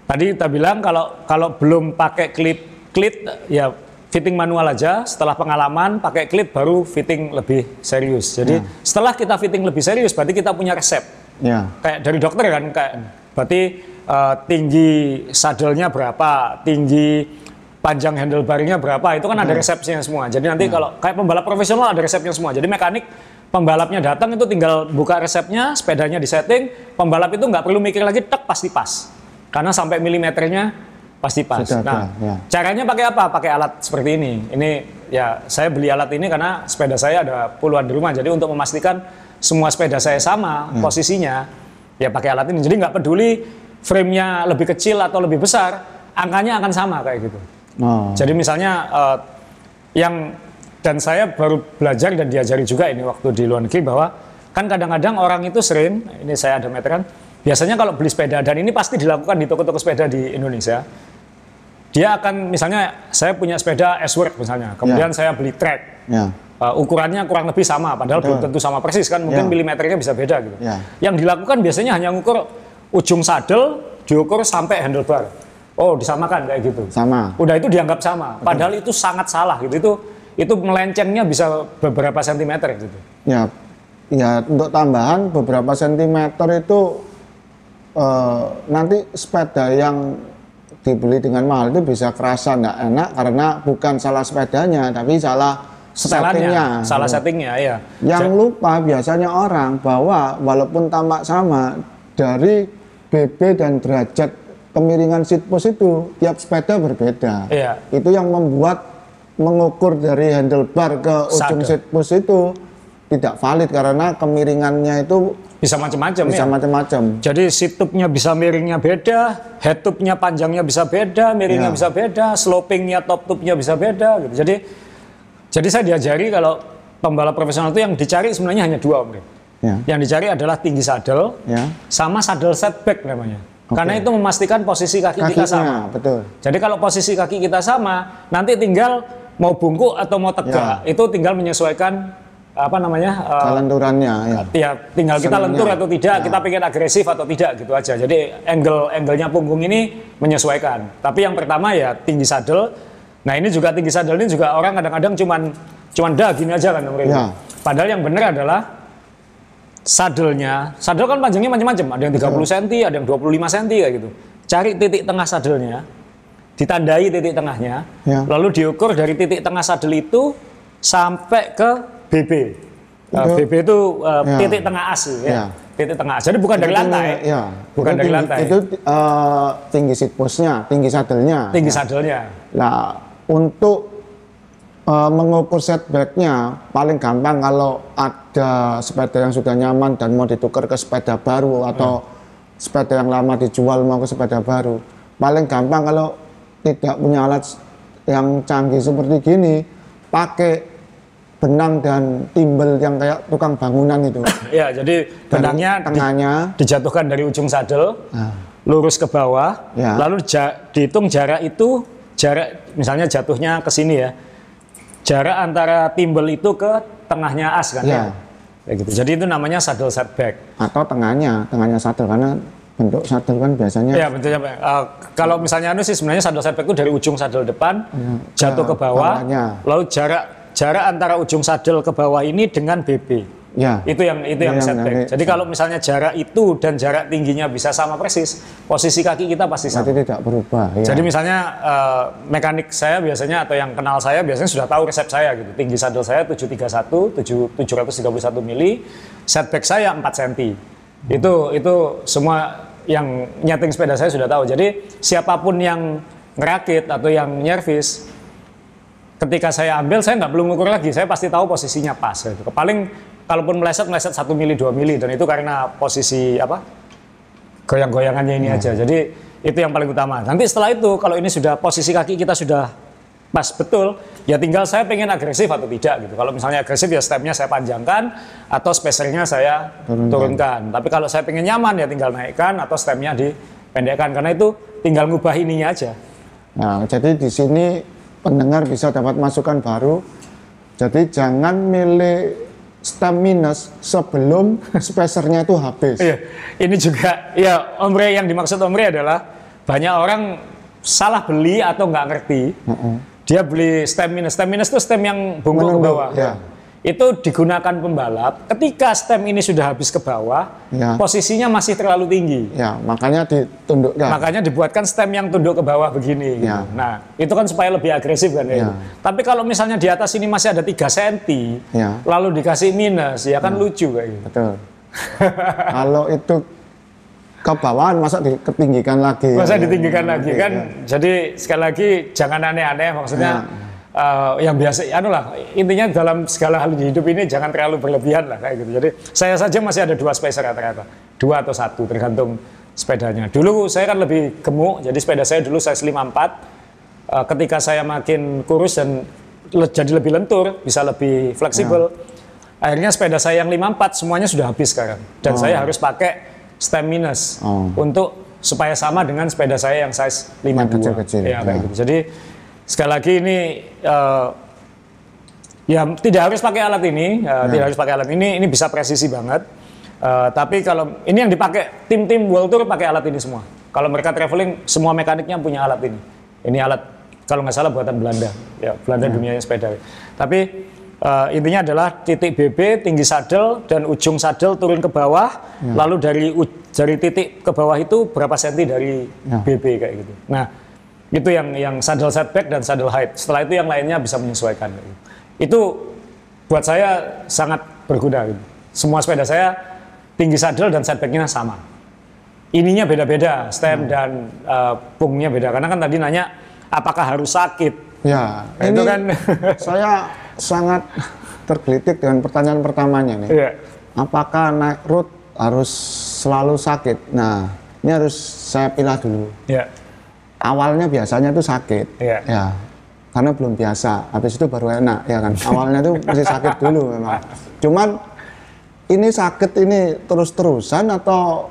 tadi kita bilang kalau belum pakai klit ya fitting manual aja. Setelah pengalaman pakai klit baru fitting lebih serius. Jadi setelah kita fitting lebih serius berarti kita punya resep. Kayak dari dokter kan, kayak berarti tinggi sadelnya berapa, tinggi panjang handlebarnya berapa, itu kan ada resepnya semua. Jadi nanti kalau kayak pembalap profesional ada resepnya semua. Jadi mekanik, pembalapnya datang itu tinggal buka resepnya, sepedanya disetting, pembalap itu nggak perlu mikir lagi, tek pasti pas. Karena sampai milimeternya pasti pas. Caranya pakai apa? Pakai alat seperti ini. Ini ya saya beli alat ini karena sepeda saya ada puluhan di rumah. Jadi untuk memastikan semua sepeda saya sama posisinya, ya pakai alat ini. Jadi nggak peduli frame-nya lebih kecil atau lebih besar, angkanya akan sama kayak gitu. Jadi misalnya dan saya baru belajar dan diajari juga ini waktu di luar negeri bahwa kan kadang-kadang orang itu sering, ini saya ada meteran, biasanya kalau beli sepeda dan ini pasti dilakukan di toko-toko sepeda di Indonesia, dia akan misalnya saya punya sepeda S-Work misalnya, kemudian saya beli track, ukurannya kurang lebih sama, padahal belum tentu sama persis kan, mungkin milimeternya bisa beda gitu. Yang dilakukan biasanya hanya ngukur ujung sadel, diukur sampai handlebar. Oh, disamakan kayak gitu. Sama. Udah itu dianggap sama. Padahal itu sangat salah gitu. Itu melencengnya bisa beberapa sentimeter gitu. Ya, ya untuk tambahan beberapa sentimeter itu nanti sepeda yang dibeli dengan mahal itu bisa kerasa nggak enak karena bukan salah sepedanya, tapi salah settingnya. Salah settingnya, ya. Yang lupa biasanya orang bahwa walaupun tampak sama, dari BB dan derajat kemiringan seat post itu tiap sepeda berbeda. Iya. Itu yang membuat mengukur dari handlebar ke ujung seat post itu tidak valid karena kemiringannya itu bisa macam-macam. Bisa macam-macam. Jadi seat tube-nya bisa miringnya beda, head tube-nya panjangnya bisa beda, miringnya bisa beda, slopingnya top tube-nya bisa beda gitu. Jadi saya diajari kalau pembalap profesional itu yang dicari sebenarnya hanya dua, Om. Ya. Yang dicari adalah tinggi saddle, sama saddle setback namanya. Karena itu memastikan posisi kaki kita sama. Betul. Jadi kalau posisi kaki kita sama, nanti tinggal mau bungkuk atau mau tegak, itu tinggal menyesuaikan lenturannya. Ya, tinggal kita lentur atau tidak, kita pengen agresif atau tidak gitu aja. Jadi angle-nya punggung ini menyesuaikan. Tapi yang pertama ya tinggi saddle. Nah ini juga tinggi saddle ini juga orang kadang-kadang cuman gini aja kan, Padahal yang benar adalah saddle-nya. Saddle kan panjangnya macam-macam, ada yang 30 cm, ada yang 25 cm kayak gitu. Cari titik tengah saddle-nya, ditandai titik tengahnya, lalu diukur dari titik tengah saddle itu sampai ke BB. BB itu titik tengah as ya. Titik tengah as. Jadi bukan dari lantai. Bukan dari lantai. Itu tinggi seat post-nya, tinggi saddle-nya. Tinggi saddle-nya. Nah, untuk mengukur setback-nya paling gampang kalau ada sepeda yang sudah nyaman dan mau ditukar ke sepeda baru atau sepeda yang lama dijual mau ke sepeda baru. Paling gampang kalau tidak punya alat yang canggih seperti gini, pakai benang dan timbel yang kayak tukang bangunan itu. Ya, jadi benangnya tengahnya dijatuhkan dari ujung saddle, lurus ke bawah, lalu dihitung jarak itu, misalnya jatuhnya ke sini ya. Jarak antara timbel itu ke tengahnya as kan ya. Kayak gitu. Jadi itu namanya saddle setback. Atau tengahnya saddle karena bentuk saddle kan biasanya. Iya, bentuknya. Kalau misalnya sih sebenarnya saddle setback itu dari ujung saddle depan jatuh ke bawah, lalu jarak antara ujung saddle ke bawah ini dengan BB. Itu yang setback. Jadi kalau misalnya jarak itu dan jarak tingginya bisa sama persis, posisi kaki kita pasti sama. Berarti tidak berubah. Jadi misalnya mekanik saya biasanya atau yang kenal saya biasanya sudah tahu resep saya gitu. Tinggi saddle saya 731 mili, setback saya 4 cm. Itu semua yang nyeting sepeda saya sudah tahu. Jadi siapapun yang ngerakit atau yang nyervis, ketika saya ambil saya nggak perlu ngukur lagi, saya pasti tahu posisinya pas gitu. Paling kalaupun meleset 1 mili 2 mili, dan itu karena posisi goyang-goyangannya ini aja. Jadi itu yang paling utama. Nanti setelah itu kalau ini sudah posisi kaki kita sudah pas betul, ya tinggal saya pengen agresif atau tidak gitu. Kalau misalnya agresif ya stepnya saya panjangkan atau spacernya saya turunkan. Tapi kalau saya pengen nyaman ya tinggal naikkan atau stepnya dipendekkan, karena itu tinggal ngubah ininya aja. Nah, jadi di sini pendengar bisa dapat masukan baru. Jadi jangan milih stem minus sebelum spacernya itu habis. Iya, ini juga ya Om Rey, yang dimaksud Om Rey adalah banyak orang salah beli atau nggak ngerti. Dia beli stem minus itu stem yang bungkuk ke bawah. Itu digunakan pembalap ketika stem ini sudah habis ke bawah, posisinya masih terlalu tinggi. Makanya ditundukkan. Makanya dibuatkan stem yang tunduk ke bawah begini. Gitu. Nah, itu kan supaya lebih agresif kan. Tapi kalau misalnya di atas ini masih ada 3 cm, lalu dikasih minus, ya kan lucu kayak gitu. Betul. Kalau itu ke bawah, masa ditinggikan lagi? Masa ditinggikan lagi kan? Jadi sekali lagi jangan aneh-aneh, maksudnya. Yang biasa, intinya dalam segala hal di hidup ini jangan terlalu berlebihan lah kayak gitu. Jadi saya saja masih ada 2 spacer rata-rata, 2 atau 1 tergantung sepedanya. Dulu saya kan lebih gemuk, jadi sepeda saya dulu size 54. Ketika saya makin kurus dan jadi lebih lentur, bisa lebih fleksibel, akhirnya sepeda saya yang 54 semuanya sudah habis sekarang. Dan saya harus pakai stem minus untuk supaya sama dengan sepeda saya yang size 52. Kayak gitu. Jadi sekali lagi ini ya tidak harus pakai alat ini, tidak harus pakai alat ini bisa presisi banget. Tapi kalau ini yang dipakai tim World Tour pakai alat ini semua. kalau mereka traveling semua mekaniknya punya alat ini. Ini alat kalau nggak salah buatan Belanda, ya Belanda dunianya sepeda. Tapi intinya adalah titik BB, tinggi sadel dan ujung sadel turun ke bawah, lalu dari titik ke bawah itu berapa senti dari BB kayak gitu. Nah itu yang saddle setback dan saddle height. Setelah itu yang lainnya bisa menyesuaikan. Itu buat saya sangat berguna. Gitu. Semua sepeda saya tinggi saddle dan setbacknya sama. Ininya beda-beda, stem dan pungnya beda. Karena kan tadi nanya apakah harus sakit. Ya, itu ini kan saya sangat tergelitik dengan pertanyaan pertamanya nih. Iya. Apakah naik road harus selalu sakit? Nah, ini harus saya pilah dulu. Iya. Awalnya biasanya itu sakit, Iya. ya, karena belum biasa. Habis itu baru enak, ya kan? Awalnya itu masih sakit dulu memang. Cuman ini sakit ini terus-terusan atau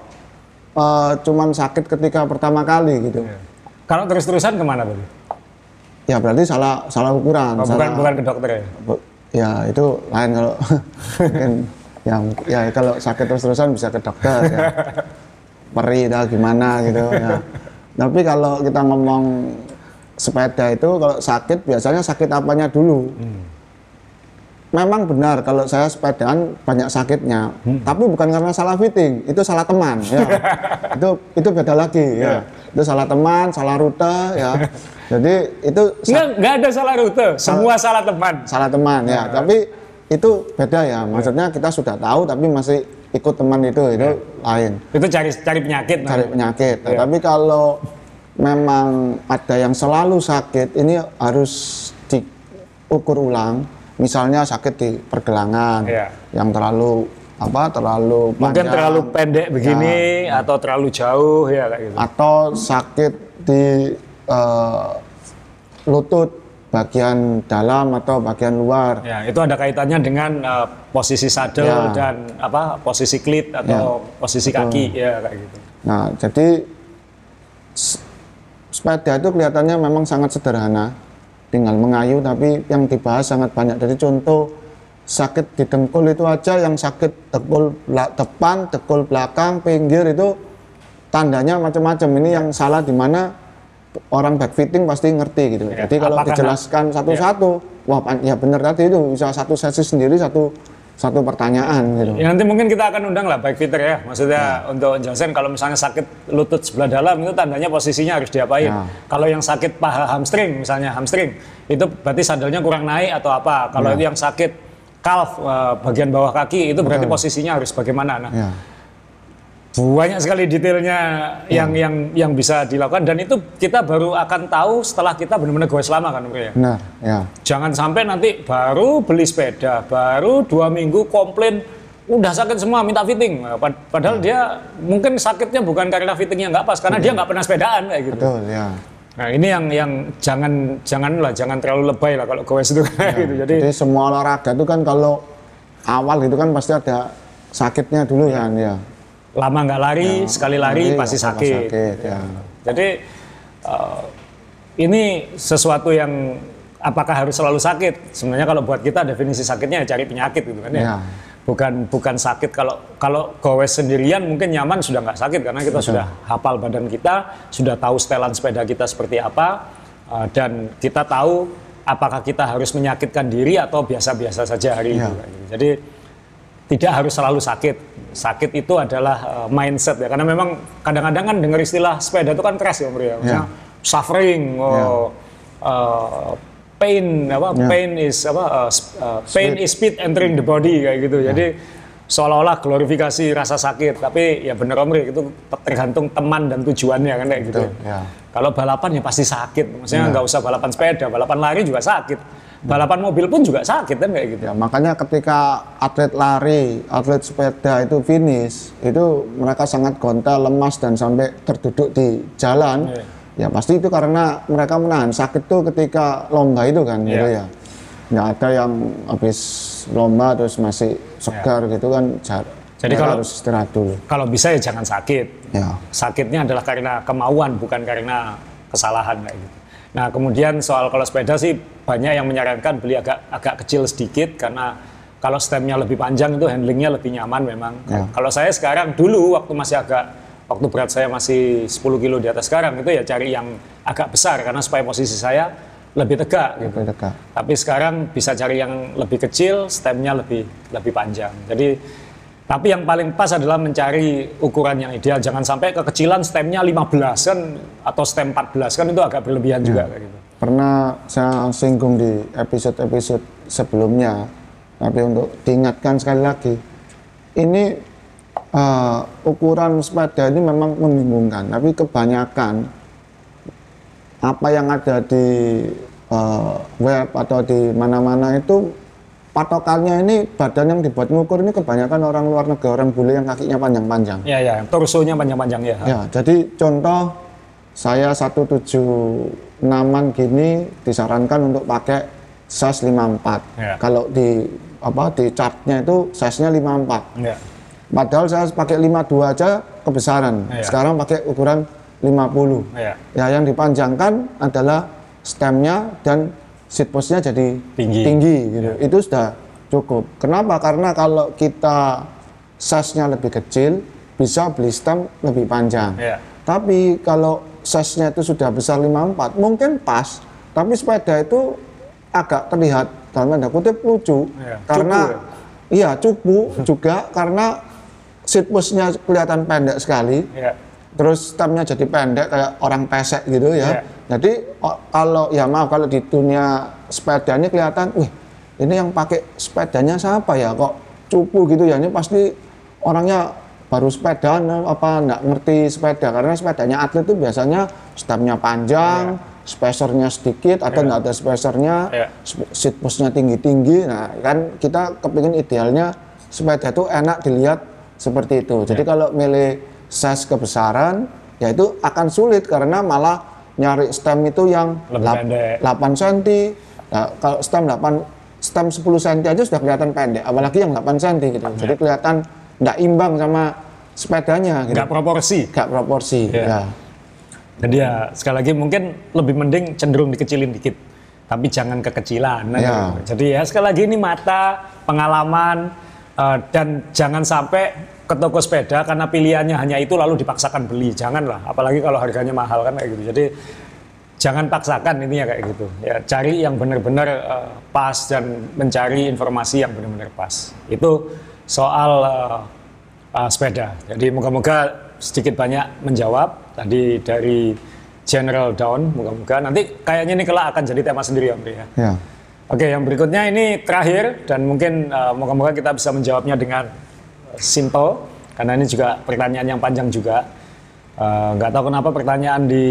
cuman sakit ketika pertama kali gitu? Iya. Kalau terus-terusan kemana tadi? Ya berarti salah ukuran. Oh, bukan ke dokter ya? Ya itu lain kalau mungkin ya kalau sakit terus-terusan bisa ke dokter ya. Perih dah gimana gitu ya. Tapi kalau kita ngomong sepeda itu kalau sakit biasanya sakit apanya dulu. Memang benar kalau saya sepedaan banyak sakitnya, tapi bukan karena salah fitting, itu salah teman ya. itu beda lagi ya. Itu salah teman, salah rute ya. Jadi itu nggak ada salah rute, semua salah teman. Salah teman ya, tapi itu beda ya. Maksudnya kita sudah tahu tapi masih ikut teman itu lain. Itu cari penyakit. Cari penyakit. Tapi kalau memang ada yang selalu sakit, ini harus diukur ulang. Misalnya sakit di pergelangan yang terlalu panjang, mungkin terlalu pendek begini atau terlalu jauh ya kayak gitu. Atau sakit di lutut bagian dalam atau bagian luar. Ya, itu ada kaitannya dengan posisi saddle dan posisi klit atau posisi kaki ya kayak gitu. Nah, jadi sepeda itu kelihatannya memang sangat sederhana. Tinggal mengayu, tapi yang dibahas sangat banyak. Jadi contoh sakit di dengkul itu aja, yang sakit dengkul depan, dengkul belakang, pinggir itu tandanya macam-macam. Ini yang salah di mana orang backfitting pasti ngerti gitu. Ya, jadi kalau dijelaskan satu-satu, wah ya benar tadi itu bisa satu sesi sendiri satu pertanyaan gitu. Ya, nanti mungkin kita akan undang lah backfitter ya. Maksudnya untuk jelasin kalau misalnya sakit lutut sebelah dalam itu tandanya posisinya harus diapain. Kalau yang sakit paha hamstring misalnya hamstring itu berarti sandalnya kurang naik atau apa. Kalau itu yang sakit calf bagian bawah kaki itu berarti posisinya harus bagaimana. Nah, banyak sekali detailnya yang bisa dilakukan dan itu kita baru akan tahu setelah kita benar-benar goes lama kan ya. Benar, ya. Jangan sampai nanti baru beli sepeda, baru 2 minggu komplain udah sakit semua minta fitting. Padahal dia mungkin sakitnya bukan karena fittingnya nggak pas, karena dia nggak pernah sepedaan kayak gitu. Betul, ya. Nah ini yang jangan terlalu lebay lah kalau goes itu kayak gitu. Jadi semua olahraga itu kan kalau awal gitu kan pasti ada sakitnya dulu kan ya. Lama nggak lari, sekali lari pasti sakit. Ya. Jadi ini sesuatu yang apakah harus selalu sakit? Sebenarnya kalau buat kita definisi sakitnya ya cari penyakit gitu kan ya. Bukan sakit kalau gowes sendirian mungkin nyaman sudah nggak sakit karena kita sudah hafal badan kita, sudah tahu setelan sepeda kita seperti apa dan kita tahu apakah kita harus menyakitkan diri atau biasa-biasa saja hari itu. Jadi tidak harus selalu sakit. Sakit itu adalah mindset ya, karena memang kadang-kadang kan dengar istilah sepeda itu kan keras ya Om Ria. Misalnya suffering, pain is speed entering the body kayak gitu. Jadi seolah-olah glorifikasi rasa sakit, tapi ya bener Om Ria itu tergantung teman dan tujuannya kan kayak gitu. Kalau balapan ya pasti sakit, maksudnya nggak usah balapan sepeda, balapan lari juga sakit. Balapan mobil pun juga sakit kan kayak gitu. Ya, makanya ketika atlet lari, atlet sepeda itu finish, itu mereka sangat gontal, lemas dan sampai terduduk di jalan. Ya pasti itu karena mereka menahan sakit tuh ketika lomba itu kan gitu ya. Nggak ada yang habis lomba terus masih segar gitu kan. Jadi kalau harus istirahat dulu. Kalau bisa ya jangan sakit. Sakitnya adalah karena kemauan bukan karena kesalahan kayak gitu. Nah kemudian soal kalau sepeda sih banyak yang menyarankan beli agak kecil sedikit karena kalau stemnya lebih panjang itu handlingnya lebih nyaman memang. Kalau saya sekarang dulu waktu masih agak waktu berat saya masih 10 kilo di atas sekarang, itu ya cari yang agak besar karena supaya posisi saya lebih tegak gitu. Lebih tegak. Tapi sekarang bisa cari yang lebih kecil, stemnya lebih panjang. Jadi tapi yang paling pas adalah mencari ukuran yang ideal. Jangan sampai kekecilan stemnya 15 kan atau stem 14 kan, itu agak berlebihan juga kayak gitu. Pernah saya singgung di episode-episode sebelumnya, tapi untuk diingatkan sekali lagi, ini ukuran sepeda ini memang membingungkan, tapi kebanyakan apa yang ada di web atau di mana-mana itu patokannya ini badan yang dibuat ngukur ini kebanyakan orang luar negeri, orang bule yang kakinya panjang-panjang. Ya, ya, torsonya panjang-panjang ya. Ya, jadi contoh saya 176-an gini disarankan untuk pakai size 54. Ya. Kalau di chartnya itu size-nya 54. Ya. Padahal saya pakai 52 aja kebesaran. Ya. Sekarang pakai ukuran 50. Ya. Ya, yang dipanjangkan adalah stemnya dan seat post-nya jadi tinggi gitu. Ya. Itu sudah cukup. Kenapa? Karena kalau kita size-nya lebih kecil, bisa beli stem lebih panjang. Ya. Tapi kalau size-nya itu sudah besar 54, mungkin pas, tapi sepeda itu agak terlihat dalam tanda kutip lucu. Ya. Karena cupu, iya cupu juga karena seat post-nya kelihatan pendek sekali. ya. Terus stemnya jadi pendek kayak orang pesek gitu ya. Ya. Jadi kalau di dunia sepeda ini kelihatan, wih ini yang pakai sepedanya siapa ya, kok cupu gitu ya, ini pasti orangnya baru sepedaan apa nggak ngerti sepeda, karena sepedanya atlet itu biasanya stemnya panjang, spacernya sedikit atau nggak ada spacernya, seat post-nya tinggi-tinggi. Nah kan kita kepingin idealnya sepeda itu enak dilihat seperti itu. Jadi kalau milih size kebesaran, ya itu akan sulit karena malah nyari stem itu yang 8 cm. Nah, kalau stem 10 cm aja sudah kelihatan pendek, apalagi yang 8 cm gitu. Jadi kelihatan nggak imbang sama sepedanya gitu. Nggak proporsi. Nggak proporsi, ya. Jadi ya sekali lagi mungkin lebih mending cenderung dikecilin dikit, tapi jangan kekecilan. Ya. Jadi ya sekali lagi ini mata, pengalaman, dan jangan sampai ke toko sepeda karena pilihannya hanya itu lalu dipaksakan beli. Janganlah, apalagi kalau harganya mahal kan kayak gitu. Jadi jangan paksakan intinya kayak gitu. Ya cari yang benar-benar pas dan mencari informasi yang benar-benar pas. Itu soal sepeda. Jadi moga-moga sedikit banyak menjawab tadi dari General Down. Moga-moga nanti kayaknya ini kelak akan jadi tema sendiri Om Ri, ya. Ya. Oke, yang berikutnya ini terakhir dan mungkin moga-moga kita bisa menjawabnya dengan simple karena ini juga pertanyaan yang panjang juga. Nggak tahu kenapa pertanyaan di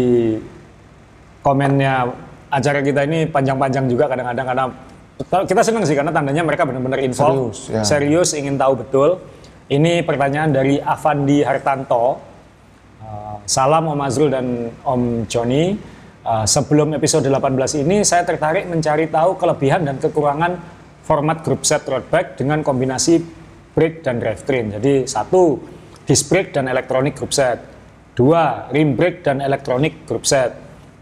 komennya acara kita ini panjang-panjang juga kadang-kadang, karena kita senang sih karena tandanya mereka benar-benar involved, serius ingin tahu betul. Ini pertanyaan dari Avandi Hartanto. Salam Om Azrul dan Om Joni. Sebelum episode 18 ini saya tertarik mencari tahu kelebihan dan kekurangan format group set road bike dengan kombinasi brake dan drivetrain. Jadi 1, disc brake dan elektronik group set. 2, rim brake dan elektronik group set.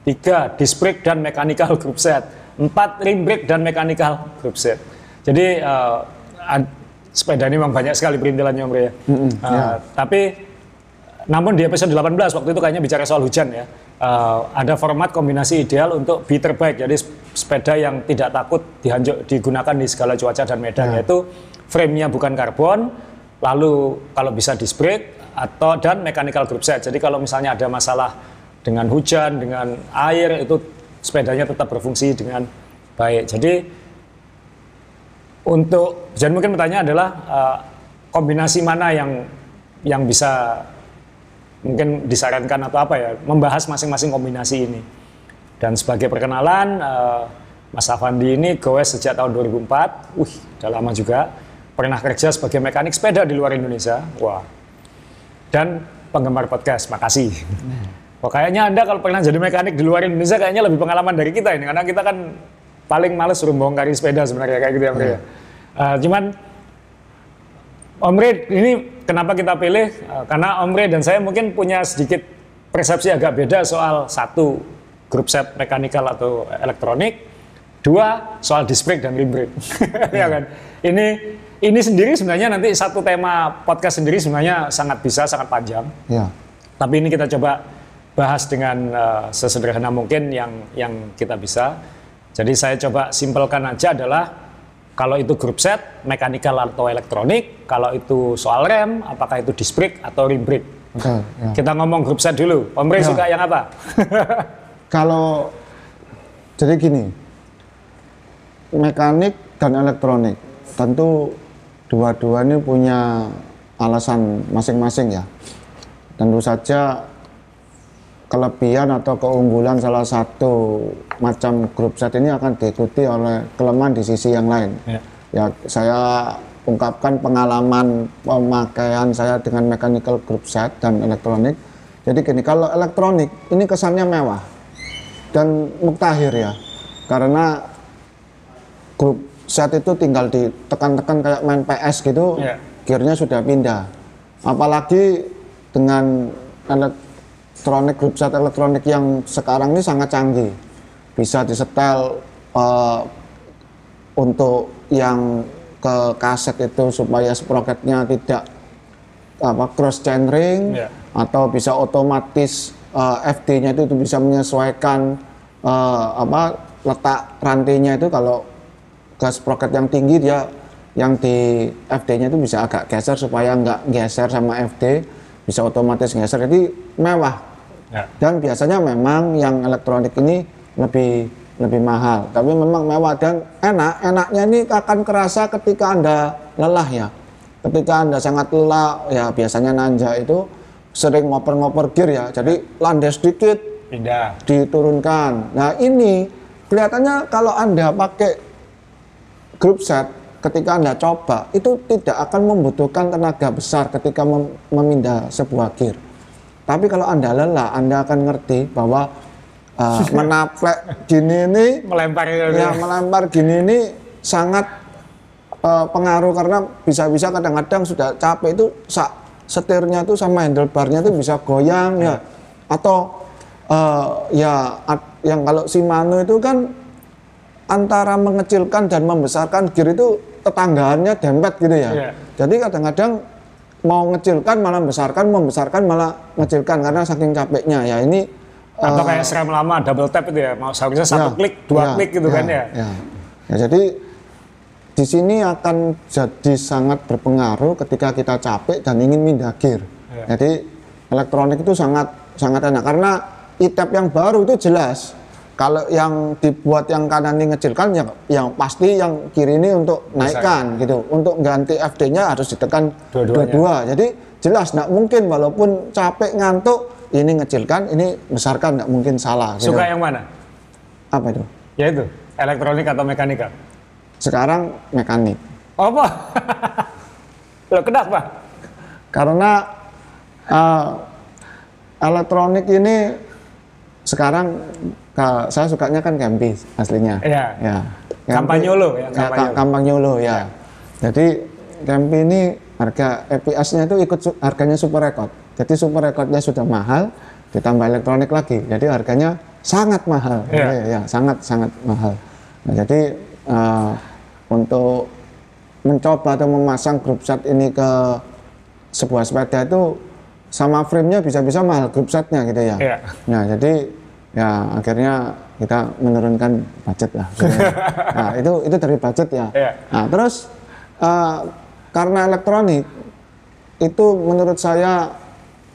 3, disc brake dan mechanical group set. 4, rim brake dan mechanical group set. Jadi sepeda ini memang banyak sekali perintilannya Om Ri, ya. Tapi namun di episode 18 waktu itu kayaknya bicara soal hujan ya. Ada format kombinasi ideal untuk beater bike. Jadi sepeda yang tidak takut digunakan di segala cuaca dan medan, yaitu frame-nya bukan karbon, lalu kalau bisa disc brake dan mechanical group set. Jadi kalau misalnya ada masalah dengan hujan, dengan air, itu sepedanya tetap berfungsi dengan baik. Jadi jadi mungkin pertanyaan adalah kombinasi mana yang bisa mungkin disarankan atau apa ya, membahas masing-masing kombinasi ini. Dan sebagai perkenalan, Mas Avandi ini goes sejak tahun 2004, udah lama juga. Pernah kerja sebagai mekanik sepeda di luar Indonesia, wah. Dan penggemar podcast, makasih. Wah, kayaknya Anda kalau pernah jadi mekanik di luar Indonesia kayaknya lebih pengalaman dari kita ini, karena kita kan paling males suruh bongkarin sepeda sebenarnya kayak gitu ya, Om Ri. Cuman Om Ri ini kenapa kita pilih? Karena Om Ri dan saya mungkin punya sedikit persepsi agak beda soal 1, group set mechanical atau elektronik, 2, soal disc brake dan rim brake. Ya kan? Ini sendiri sebenarnya nanti satu tema podcast sendiri sebenarnya sangat panjang. Ya. Tapi ini kita coba bahas dengan sesederhana mungkin yang kita bisa. Jadi saya coba simpelkan aja adalah kalau itu grup set, mekanikal atau elektronik, kalau itu soal rem, apakah itu disc brake atau rim brake. Betul, ya. Kita ngomong grup set dulu. Om Rey suka yang apa? Kalau jadi gini, mekanik dan elektronik tentu dua-dua ini punya alasan masing-masing ya. Tentu saja kelebihan atau keunggulan salah satu macam grup set ini akan diikuti oleh kelemahan di sisi yang lain. Ya, saya ungkapkan pengalaman pemakaian saya dengan mechanical group set dan elektronik. Jadi gini, kalau elektronik ini kesannya mewah dan muktahir ya, karena grup set itu tinggal ditekan-tekan kayak main PS gitu, gearnya sudah pindah. Apalagi dengan elektronik grup set elektronik yang sekarang ini sangat canggih, bisa disetel untuk yang ke kaset itu supaya sprocketnya tidak cross chain ring, atau bisa otomatis FD-nya itu bisa menyesuaikan letak rantainya itu. Kalau gas sprocket yang tinggi, dia yang di FD-nya itu bisa agak geser supaya nggak geser sama FD, bisa otomatis geser. Jadi mewah. Dan biasanya memang yang elektronik ini lebih mahal, tapi memang mewah dan enaknya ini akan kerasa ketika Anda lelah ya. Ketika Anda sangat lelah ya, biasanya nanjak itu sering ngoper-ngoper gear ya, jadi landai sedikit pindah, diturunkan. Nah ini kelihatannya kalau Anda pakai group set, ketika Anda coba itu tidak akan membutuhkan tenaga besar ketika memindah sebuah gear. Tapi kalau Anda lelah, Anda akan ngerti bahwa menaplek gini ini, melempar gini ini sangat pengaruh, karena bisa-bisa kadang-kadang sudah capek itu setirnya itu sama handlebarnya itu bisa goyang ya, atau yang kalau Shimano itu kan antara mengecilkan dan membesarkan gear itu tetanggaannya dempet gitu ya. Jadi kadang-kadang mau ngecilkan malah membesarkan malah ngecilkan karena saking capeknya ya. Ini atau kayak SRAM lama double tap itu ya, seharusnya satu klik, dua klik gitu kan ya. Ya, jadi di sini akan jadi sangat berpengaruh ketika kita capek dan ingin pindah gear. Jadi elektronik itu sangat enak karena e-tab yang baru itu jelas. Kalau yang dibuat yang kanan ini ngecilkan, yang pasti yang kiri ini untuk naikkan gitu. Untuk ganti FD-nya harus ditekan dua-dua. Jadi jelas, nggak mungkin walaupun capek ngantuk, ini ngecilkan, ini besarkan, nggak mungkin salah. Gitu. Suka yang mana? Apa itu? Ya itu, elektronik atau mekanika? Sekarang mekanik. Apa? Loh, kenapa? Karena elektronik ini sekarang saya sukanya kan Kempi aslinya. Ya. Campagnolo ya. Campagnolo ya. Jadi Kempi ini harga EPS-nya itu ikut harganya Super Record. Jadi Super Record-nya sudah mahal, ditambah elektronik lagi. Jadi harganya sangat mahal. Ya, sangat mahal. Nah, jadi untuk mencoba atau memasang grup set ini ke sebuah sepeda itu sama frame-nya bisa-bisa mahal grup setnya gitu ya. Nah, jadi ya akhirnya kita menurunkan budget lah. Nah, itu dari budget ya. Nah, terus karena elektronik itu menurut saya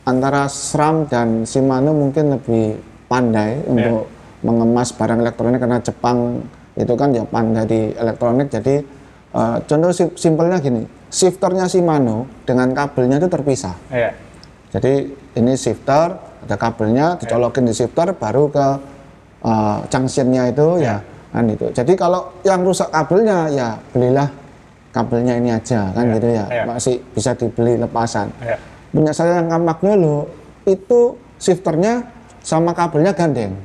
antara SRAM dan Shimano mungkin lebih pandai untuk mengemas barang elektronik, karena Jepang itu kan ya pandai di elektronik. Jadi contoh simpelnya gini, shifternya Shimano dengan kabelnya itu terpisah. Jadi ini shifter, ada kabelnya, dicolokin di shifter, baru ke junctionnya itu ya kan itu. Jadi kalau yang rusak kabelnya ya belilah kabelnya ini aja kan gitu ya, masih bisa dibeli lepasan. Punya saya yang Campagnolo itu shifternya sama kabelnya gandeng.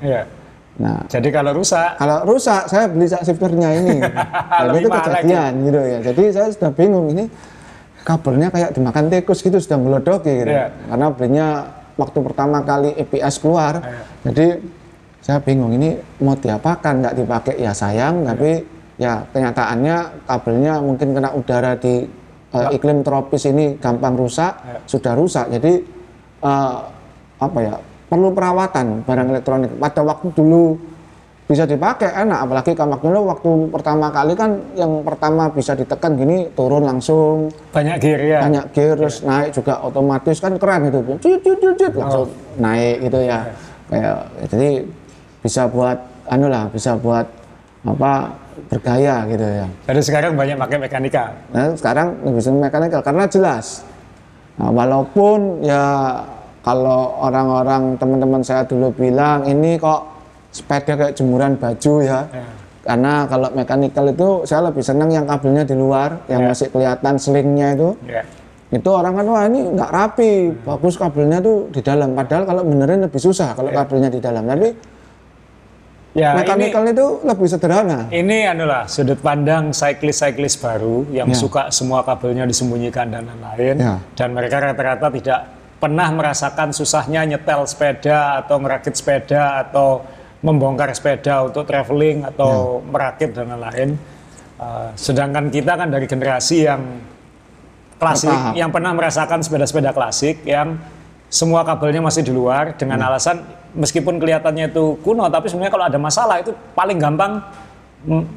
Nah, jadi kalau rusak saya beli shifternya ini. Dan itu kejadian gitu ya. Jadi saya sudah bingung, ini kabelnya kayak dimakan tikus gitu, sudah melodoki gitu. Karena belinya waktu pertama kali EPS keluar. Jadi saya bingung, ini mau diapakan, nggak dipakai ya sayang, tapi ya kenyataannya kabelnya mungkin kena udara di iklim tropis ini gampang rusak, sudah rusak. Jadi apa ya, perlu perawatan barang elektronik. Pada waktu dulu bisa dipakai enak, apalagi kamak dulu waktu pertama kali kan yang pertama bisa ditekan gini turun langsung. Banyak gear ya. Banyak gear terus naik juga otomatis kan keren itu. Langsung naik gitu ya. Kayak jadi bisa buat bisa buat apa bergaya gitu ya. Jadi sekarang banyak pakai mekanika. Nah, sekarang lebih sering mekanikal karena jelas. Nah, walaupun ya kalau orang-orang teman-teman saya dulu bilang ini kok sepeda kayak jemuran baju ya. Karena kalau mekanikal itu saya lebih senang yang kabelnya di luar, yang masih kelihatan slingnya itu. Itu orang kan wah ini nggak rapi, bagus kabelnya tuh di dalam. Padahal kalau benerin lebih susah kalau kabelnya di dalam. Tapi ya, mekanikal itu lebih sederhana. Ini sudut pandang cyclist baru yang suka semua kabelnya disembunyikan dan lain-lain. Dan mereka rata-rata tidak pernah merasakan susahnya nyetel sepeda atau merakit sepeda atau membongkar sepeda untuk traveling atau merakit dan lain-lain. Sedangkan kita kan dari generasi yang klasik, yang pernah merasakan sepeda-sepeda klasik yang semua kabelnya masih di luar dengan alasan meskipun kelihatannya itu kuno, tapi sebenarnya kalau ada masalah itu paling gampang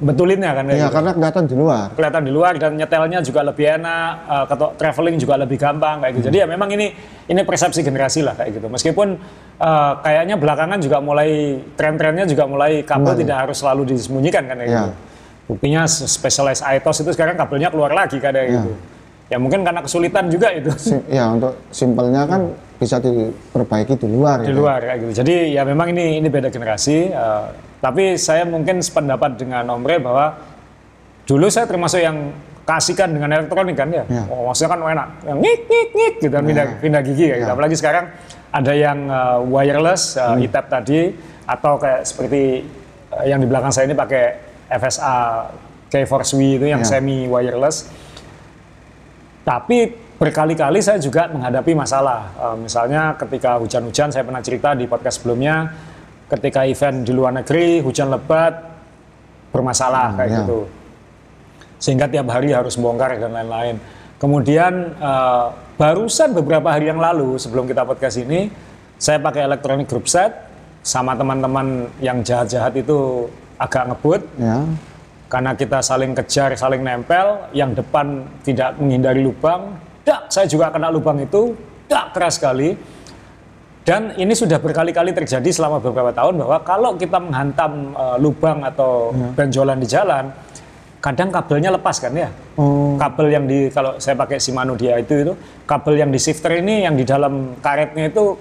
betulinnya kan. Iya, karena kelihatan di luar. Kelihatan di luar dan nyetelnya juga lebih enak, traveling juga lebih gampang kayak gitu. Jadi ya memang ini persepsi generasi lah kayak gitu. Meskipun kayaknya belakangan juga mulai tren-trennya juga mulai kabel tidak harus selalu disembunyikan kan kayak gitu. Buktinya Specialized ITOS itu sekarang kabelnya keluar lagi kayak gitu. Ya mungkin karena kesulitan juga itu. Ya untuk simpelnya kan bisa diperbaiki di luar. Di luar kayak gitu. Jadi ya memang ini beda generasi. Tapi saya mungkin sependapat dengan Om Rey bahwa dulu saya termasuk yang kasihkan dengan elektronik kan ya. Oh, maksudnya kan enak, yang ngik gitu kan pindah gigi kayak gitu. Apalagi sekarang ada yang wireless, ETAP tadi, atau kayak seperti yang di belakang saya ini pakai FSA K-Force W itu yang semi wireless. Tapi berkali-kali saya juga menghadapi masalah. Misalnya ketika hujan-hujan, saya pernah cerita di podcast sebelumnya, ketika event di luar negeri, hujan lebat, bermasalah kayak gitu. Sehingga tiap hari harus bongkar dan lain-lain. Kemudian barusan beberapa hari yang lalu, sebelum kita podcast ini, saya pakai elektronik group set, sama teman-teman yang jahat-jahat itu agak ngebut. Karena kita saling kejar, saling nempel, yang depan tidak menghindari lubang, saya juga kena lubang itu, keras sekali. Dan ini sudah berkali-kali terjadi selama beberapa tahun bahwa kalau kita menghantam lubang atau benjolan di jalan, kadang kabelnya lepas kan ya. Kabel yang kalau saya pakai Shimano dia itu kabel yang di shifter ini yang di dalam karetnya itu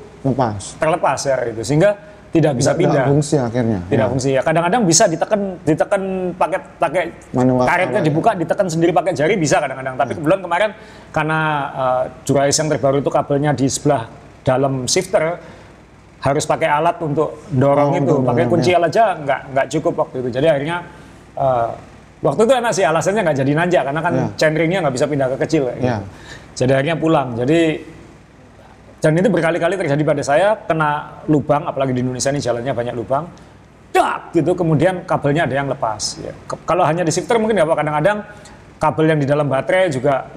terlepas ya itu, sehingga tidak bisa pindah. Tidak fungsi akhirnya. Tidak fungsi ya. Kadang-kadang bisa ditekan pakai karetnya dibuka, ditekan sendiri pakai jari bisa kadang-kadang. Tapi kebetulan kemarin karena Dura-Ace yang terbaru itu kabelnya di sebelah dalam shifter, harus pakai alat untuk dorong itu, pakai kunci aja nggak cukup waktu itu. Jadi akhirnya waktu itu enak sih, alasannya nggak jadi nanjak karena kan chainringnya nggak bisa pindah ke kecil. Gitu. Jadi akhirnya pulang. Dan itu berkali-kali terjadi pada saya, kena lubang, apalagi di Indonesia ini jalannya banyak lubang, gitu, kemudian kabelnya ada yang lepas. Ya. Kalau hanya di shifter mungkin nggak apa, kadang-kadang kabel yang di dalam baterai juga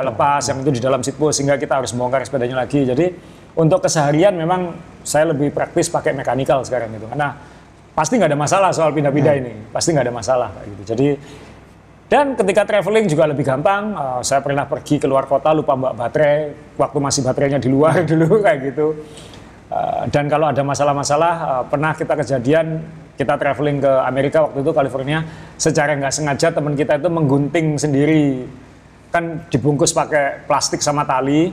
lepas, yang itu di dalam seat post, sehingga kita harus bongkar sepedanya lagi. Jadi untuk keseharian memang saya lebih praktis pakai mekanikal sekarang gitu, karena pasti nggak ada masalah soal pindah-pindah ini, pasti nggak ada masalah gitu. Jadi dan ketika traveling juga lebih gampang. Saya pernah pergi ke luar kota lupa bawa baterai, waktu masih baterainya di luar dulu kayak gitu. Dan kalau ada masalah-masalah, pernah kita kejadian, kita traveling ke Amerika waktu itu, California, secara nggak sengaja teman kita itu menggunting sendiri, kan dibungkus pakai plastik sama tali,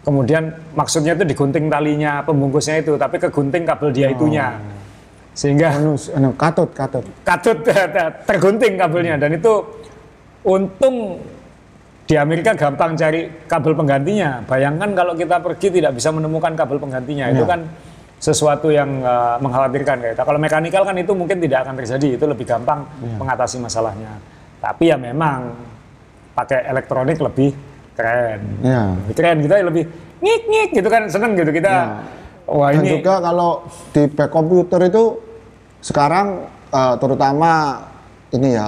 kemudian maksudnya itu digunting talinya, pembungkusnya itu, tapi kegunting kabel dia itunya, sehingga katut tergunting kabelnya. Dan itu untung di Amerika gampang cari kabel penggantinya. Bayangkan kalau kita pergi tidak bisa menemukan kabel penggantinya, itu kan sesuatu yang mengkhawatirkan kayak. Kalau mekanikal kan itu mungkin tidak akan terjadi, itu lebih gampang mengatasi masalahnya. Tapi ya memang pakai elektronik lebih keren, lebih keren kita lebih ngik gitu kan, seneng gitu kita. Wah, dan ini juga kalau di back komputer itu sekarang terutama ini ya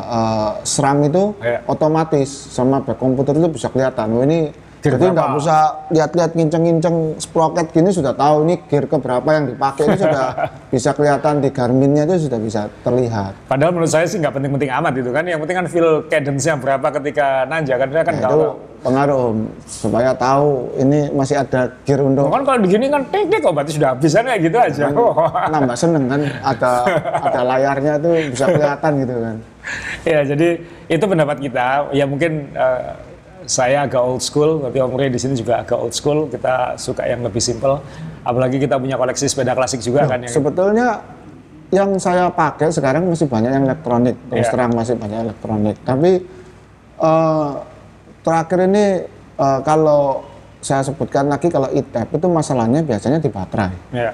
SRAM itu otomatis, sama back komputer itu bisa kelihatan. Oh, ini Gear Jadi nggak berapa? usah lihat-lihat nginceng-nginceng sprocket gini sudah tahu nih gear keberapa yang dipakai itu sudah bisa kelihatan di Garminnya itu sudah bisa terlihat. Padahal menurut saya sih nggak penting-penting amat gitu kan. Yang penting kan feel cadence-nya berapa ketika nanjak kan dia kan Nah, nggak itu tahu. pengaruh Om, supaya tahu ini masih ada gear untuk Kan kalau begini kan tik kok berarti sudah habis kan kayak gitu aja. nambah seneng kan ada layarnya tuh bisa kelihatan gitu kan. Ya jadi itu pendapat kita. Ya mungkin saya agak old school, tapi Om Ray di sini juga agak old school. Kita suka yang lebih simple. Apalagi kita punya koleksi sepeda klasik juga kan. Yang Sebetulnya yang saya pakai sekarang masih banyak yang elektronik, terus Iya. terang masih banyak elektronik. Tapi terakhir ini kalau saya sebutkan lagi kalau e-tap itu masalahnya biasanya di baterai. ya.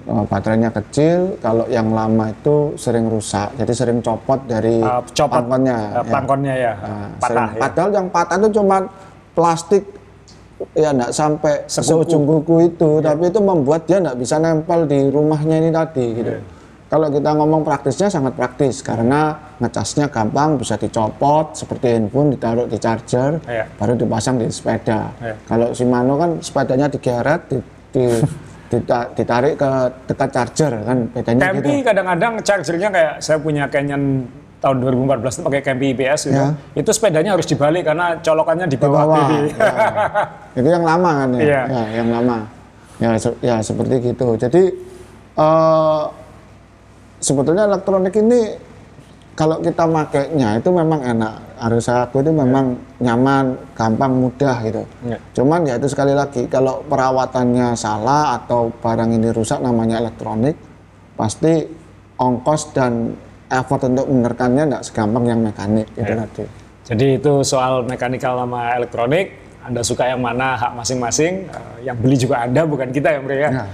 Baterainya kecil, kalau yang lama itu sering rusak, jadi sering copot dari Copot pangkonnya. ya. pangkonnya ya, Nah, patah sering- ya. Padahal yang patah itu cuma plastik, ya enggak sampai Sekuku. seujung kuku itu, tapi itu membuat dia enggak bisa nempel di rumahnya ini tadi gitu. Kalau kita ngomong praktisnya sangat praktis karena ngecasnya gampang, bisa dicopot seperti handphone, ditaruh di charger, Iya. baru dipasang di sepeda. Iya. Kalau Shimano kan sepedanya digeret, ditarik ke dekat charger kan, bedanya gitu. Campy kadang-kadang chargernya kayak saya punya Canyon tahun 2014 itu pakai Campy IPS gitu. Ya. Itu sepedanya harus dibalik karena colokannya di Di bawah. bawah. kiri. Ya. Itu yang lama kan ya? Iya. Ya, yang lama. Ya seperti gitu. Jadi sebetulnya elektronik ini kalau kita makainya itu memang enak. Harus aku itu memang nyaman, gampang, mudah gitu. Iya. Cuman ya itu sekali lagi kalau perawatannya salah atau barang ini rusak namanya elektronik, pasti ongkos dan effort untuk menerkannya nggak segampang yang mekanik gitu Iya. tadi. Jadi itu soal mekanikal sama elektronik. Anda suka yang mana hak masing-masing. Yang beli juga Anda bukan kita yang beri ya. Ya.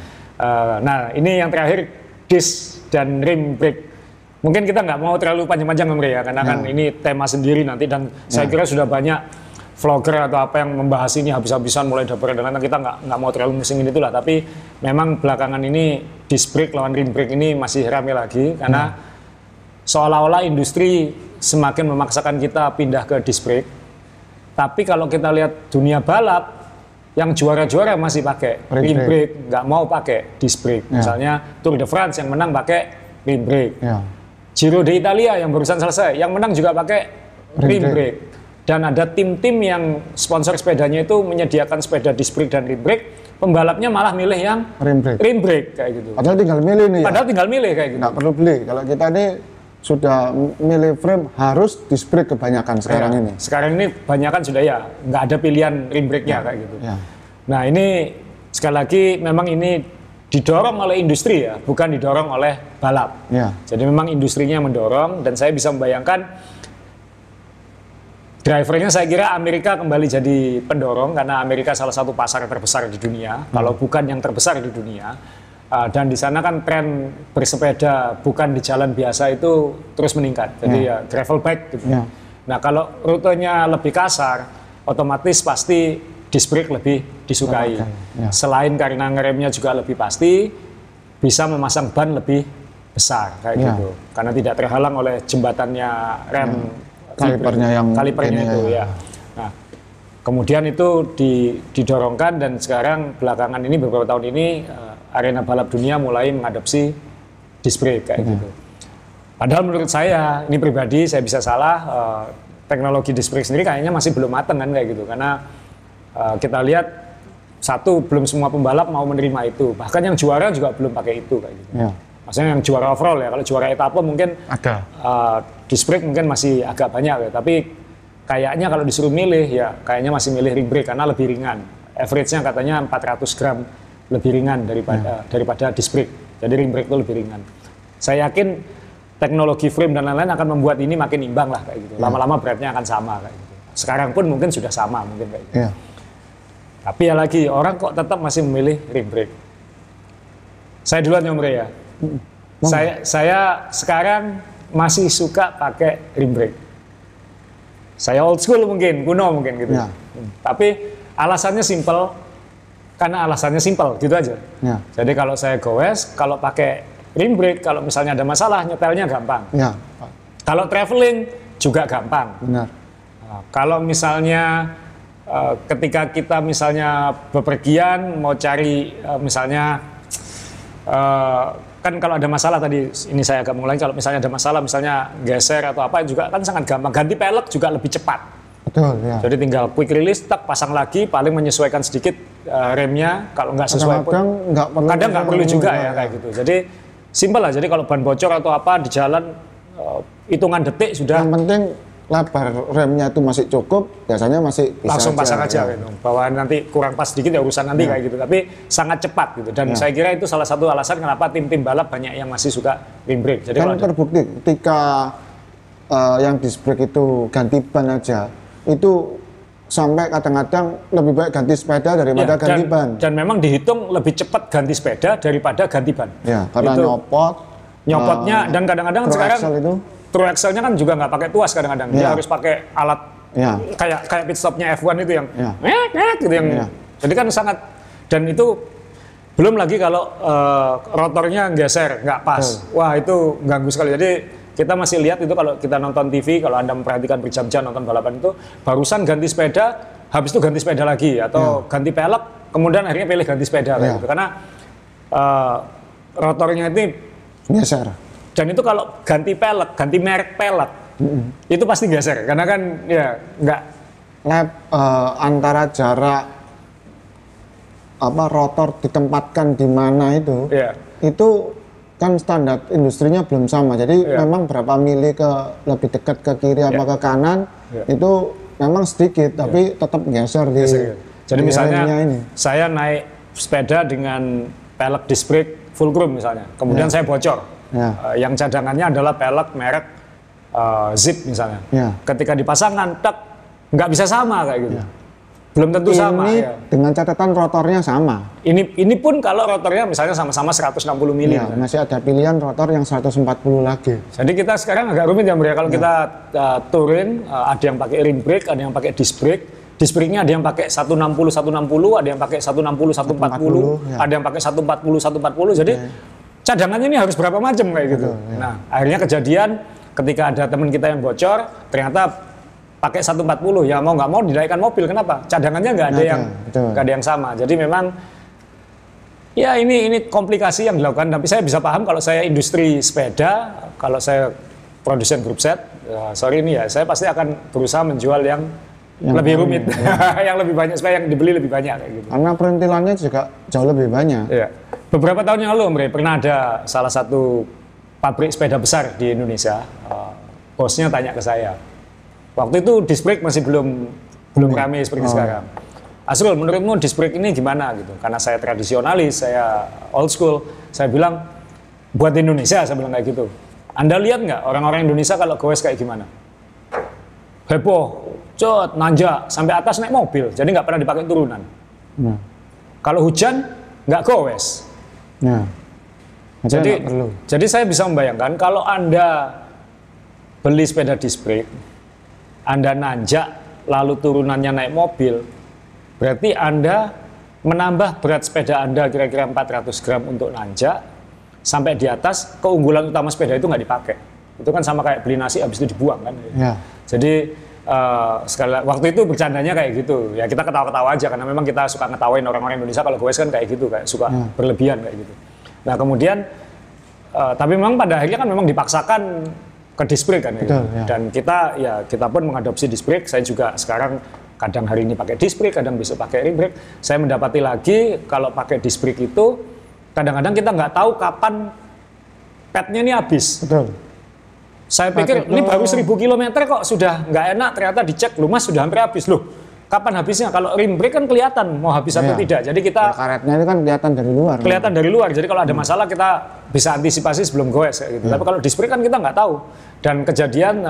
Nah ini yang terakhir disc dan rim brake. Mungkin kita nggak mau terlalu panjang-panjang Om Rey ya, karena kan ini tema sendiri nanti dan saya kira sudah banyak vlogger atau apa yang membahas ini habis-habisan mulai dapur dan lain-lain. Kita nggak mau terlalu musingin itulah, tapi memang belakangan ini disc brake lawan rim brake ini masih rame lagi karena seolah-olah industri semakin memaksakan kita pindah ke disc brake. Tapi kalau kita lihat dunia balap, yang juara-juara masih pakai rim brake, nggak mau pakai disc brake. Misalnya Tour de France yang menang pakai rim brake. Ya. Giro d'Italia yang barusan selesai, yang menang juga pakai rim brake. Dan ada tim-tim yang sponsor sepedanya itu menyediakan sepeda disc brake dan rim brake, pembalapnya malah milih yang Rim brake. kayak gitu. Padahal tinggal milih nih ya. Padahal tinggal milih kayak gitu. Nggak perlu beli. Kalau kita ini sudah milih frame harus disc brake kebanyakan sekarang Ya, ini. Sekarang ini banyak kan sudah ya, nggak ada pilihan rim brake-nya kayak gitu. Ya. Nah ini sekali lagi memang ini didorong oleh industri ya, bukan didorong oleh balap. Ya. Jadi memang industrinya mendorong dan saya bisa membayangkan drivernya saya kira Amerika kembali jadi pendorong karena Amerika salah satu pasar terbesar di dunia, kalau bukan yang terbesar di dunia. Dan di sana kan tren bersepeda bukan di jalan biasa itu terus meningkat. Jadi ya gravel bike gitu. Ya. Nah kalau rutenya lebih kasar, otomatis pasti disc brake lebih disukai. Ya. Selain karena ngeremnya juga lebih pasti, bisa memasang ban lebih besar kayak Ya. gitu. Karena tidak terhalang oleh jembatannya rem Kalipernya yang kalipernya ini itu ya. ya. Nah, kemudian itu didorongkan dan sekarang belakangan ini beberapa tahun ini arena balap dunia mulai mengadopsi disc brake kayak gitu. Padahal menurut saya, ini pribadi saya bisa salah, teknologi disc brake sendiri kayaknya masih belum matang kan kayak gitu. Karena kita lihat satu belum semua pembalap mau menerima itu. Bahkan yang juara juga belum pakai itu kayak gitu. Ya. Maksudnya yang juara overall ya. Kalau juara etapa mungkin Ada. disc brake mungkin masih agak banyak ya. Tapi kayaknya kalau disuruh milih ya kayaknya masih milih rim brake karena lebih ringan. Average-nya katanya 400 gram lebih ringan daripada disc brake. Jadi rim brake itu lebih ringan. Saya yakin teknologi frame dan lain-lain akan membuat ini makin imbang lah kayak gitu. Lama-lama beratnya akan sama kayak gitu. Sekarang pun mungkin sudah sama mungkin kayak gitu. Ya. Tapi ya lagi orang kok tetap masih memilih rim brake. Saya duluan Om Rey ya. Saya sekarang masih suka pakai rim brake. Saya old school mungkin, kuno mungkin gitu. Ya. Tapi alasannya simple, karena alasannya simple gitu aja. Ya. Jadi kalau saya goes, kalau pakai rim brake, kalau misalnya ada masalah nyetelnya gampang. Ya. Kalau traveling juga gampang. Benar. Nah, kalau misalnya ketika kita misalnya bepergian mau cari misalnya kan kalau ada masalah tadi ini saya agak mengulangi, kalau misalnya ada masalah misalnya geser atau apa juga kan sangat gampang, ganti pelek juga lebih cepat. Betul, ya. Jadi tinggal quick release, tak pasang lagi, paling menyesuaikan sedikit remnya, kalau nggak sesuai pun kadang nggak perlu juga ya kayak gitu. Jadi simpel lah, jadi kalau ban bocor atau apa di jalan hitungan detik sudah. Yang penting lebar remnya itu masih cukup, biasanya masih bisa langsung pasang aja ya. gitu. Bahwa nanti kurang pas sedikit ya urusan nanti kayak gitu. Tapi sangat cepat gitu. Dan saya kira itu salah satu alasan kenapa tim-tim balap banyak yang masih suka rim brake. Jadi kan terbukti ketika yang disc brake itu ganti ban aja, itu sampai kadang-kadang lebih baik ganti sepeda daripada ganti ban. Dan memang dihitung lebih cepat ganti sepeda daripada ganti ban. Ya, karena itu, nyopotnya dan kadang-kadang sekarang itu true axle-nya kan juga nggak pakai tuas kadang-kadang. Dia harus pakai alat kayak pit stopnya F1 itu yang gitu yang. Jadi kan sangat, dan itu belum lagi kalau rotornya geser nggak pas. Wah, itu ganggu sekali. Jadi kita masih lihat itu kalau kita nonton TV, kalau Anda memperhatikan berjam-jam nonton balapan itu, barusan ganti sepeda, habis itu ganti sepeda lagi atau ganti pelek, kemudian akhirnya pilih ganti sepeda kayak gitu. Karena rotornya itu geser. Dan itu kalau ganti pelek, ganti merek pelek, itu pasti geser. Karena kan ya nggak antara jarak rotor ditempatkan di mana itu kan standar industrinya belum sama. Jadi memang berapa mili lebih dekat ke kiri apa ke kanan itu memang sedikit, tapi tetap geser di. Jadi misalnya saya naik sepeda dengan pelek disc brake full chrome misalnya, kemudian saya bocor. Yang cadangannya adalah pelek merek Zip misalnya. Ketika dipasangkan, tak nggak bisa sama kayak gitu. Belum tentu sama. Ini dengan catatan rotornya sama. Ini pun kalau rotornya misalnya sama-sama 160 mili. Masih ada pilihan rotor yang 140 lagi. Jadi kita sekarang agak rumit ya, kalau kita touring, ada yang pakai rim brake, ada yang pakai disc brake. Disc brake-nya ada yang pakai 160 160, ada yang pakai 160 140, ada yang pakai 140 140. Jadi cadangannya ini harus berapa macam kayak gitu. Nah, akhirnya kejadian ketika ada teman kita yang bocor, ternyata pakai 140, ya mau nggak mau dinaikkan mobil. Kenapa? Cadangannya nggak ada yang sama. Jadi memang ya ini komplikasi yang dilakukan. Tapi saya bisa paham kalau saya industri sepeda, kalau saya produsen grup set, sorry ini ya, saya pasti akan berusaha menjual yang lebih rumit, yang lebih banyak supaya yang dibeli lebih banyak kayak gitu. Karena perintilannya juga jauh lebih banyak. Iya. Beberapa tahun yang lalu, Omre, pernah ada salah satu pabrik sepeda besar di Indonesia. Bosnya tanya ke saya. Waktu itu disc brake masih belum ramai seperti sekarang. Asrul, menurutmu disc brake ini gimana gitu? Karena saya tradisionalis, saya old school. Saya bilang, buat Indonesia, saya bilang kayak gitu. Anda lihat nggak orang-orang Indonesia kalau goes kayak gimana? Heboh, nanjak, sampai atas naik mobil. Jadi nggak pernah dipakai turunan. Kalau hujan, nggak goes. Jadi saya bisa membayangkan kalau Anda beli sepeda disc brake, Anda nanjak lalu turunannya naik mobil, berarti Anda menambah berat sepeda Anda kira-kira 400 gram untuk nanjak sampai di atas. Keunggulan utama sepeda itu nggak dipakai. Itu kan sama kayak beli nasi habis itu dibuang kan. Jadi waktu itu bercandanya kayak gitu. Ya kita ketawa-ketawa aja karena memang kita suka ngetawain orang-orang Indonesia kalau goes kan kayak gitu, kayak suka berlebihan kayak gitu. Nah kemudian tapi memang pada akhirnya kan memang dipaksakan ke disc brake kan. Dan kita pun mengadopsi disc brake. Saya juga sekarang kadang hari ini pakai disc brake, kadang besok pakai rim brake. Saya mendapati lagi kalau pakai disc brake itu kadang-kadang kita nggak tahu kapan padnya ini habis. Saya pikir ini baru 1000 km kok sudah nggak enak, ternyata dicek lu mas sudah hampir habis loh. Kapan habisnya? Kalau rim brake kan kelihatan mau habis atau tidak. Jadi kita karetnya itu kan kelihatan dari luar. Kelihatan dari luar. Jadi kalau ada masalah kita bisa antisipasi sebelum goes kayak gitu. Tapi kalau disc brake kan kita nggak tahu. Dan kejadian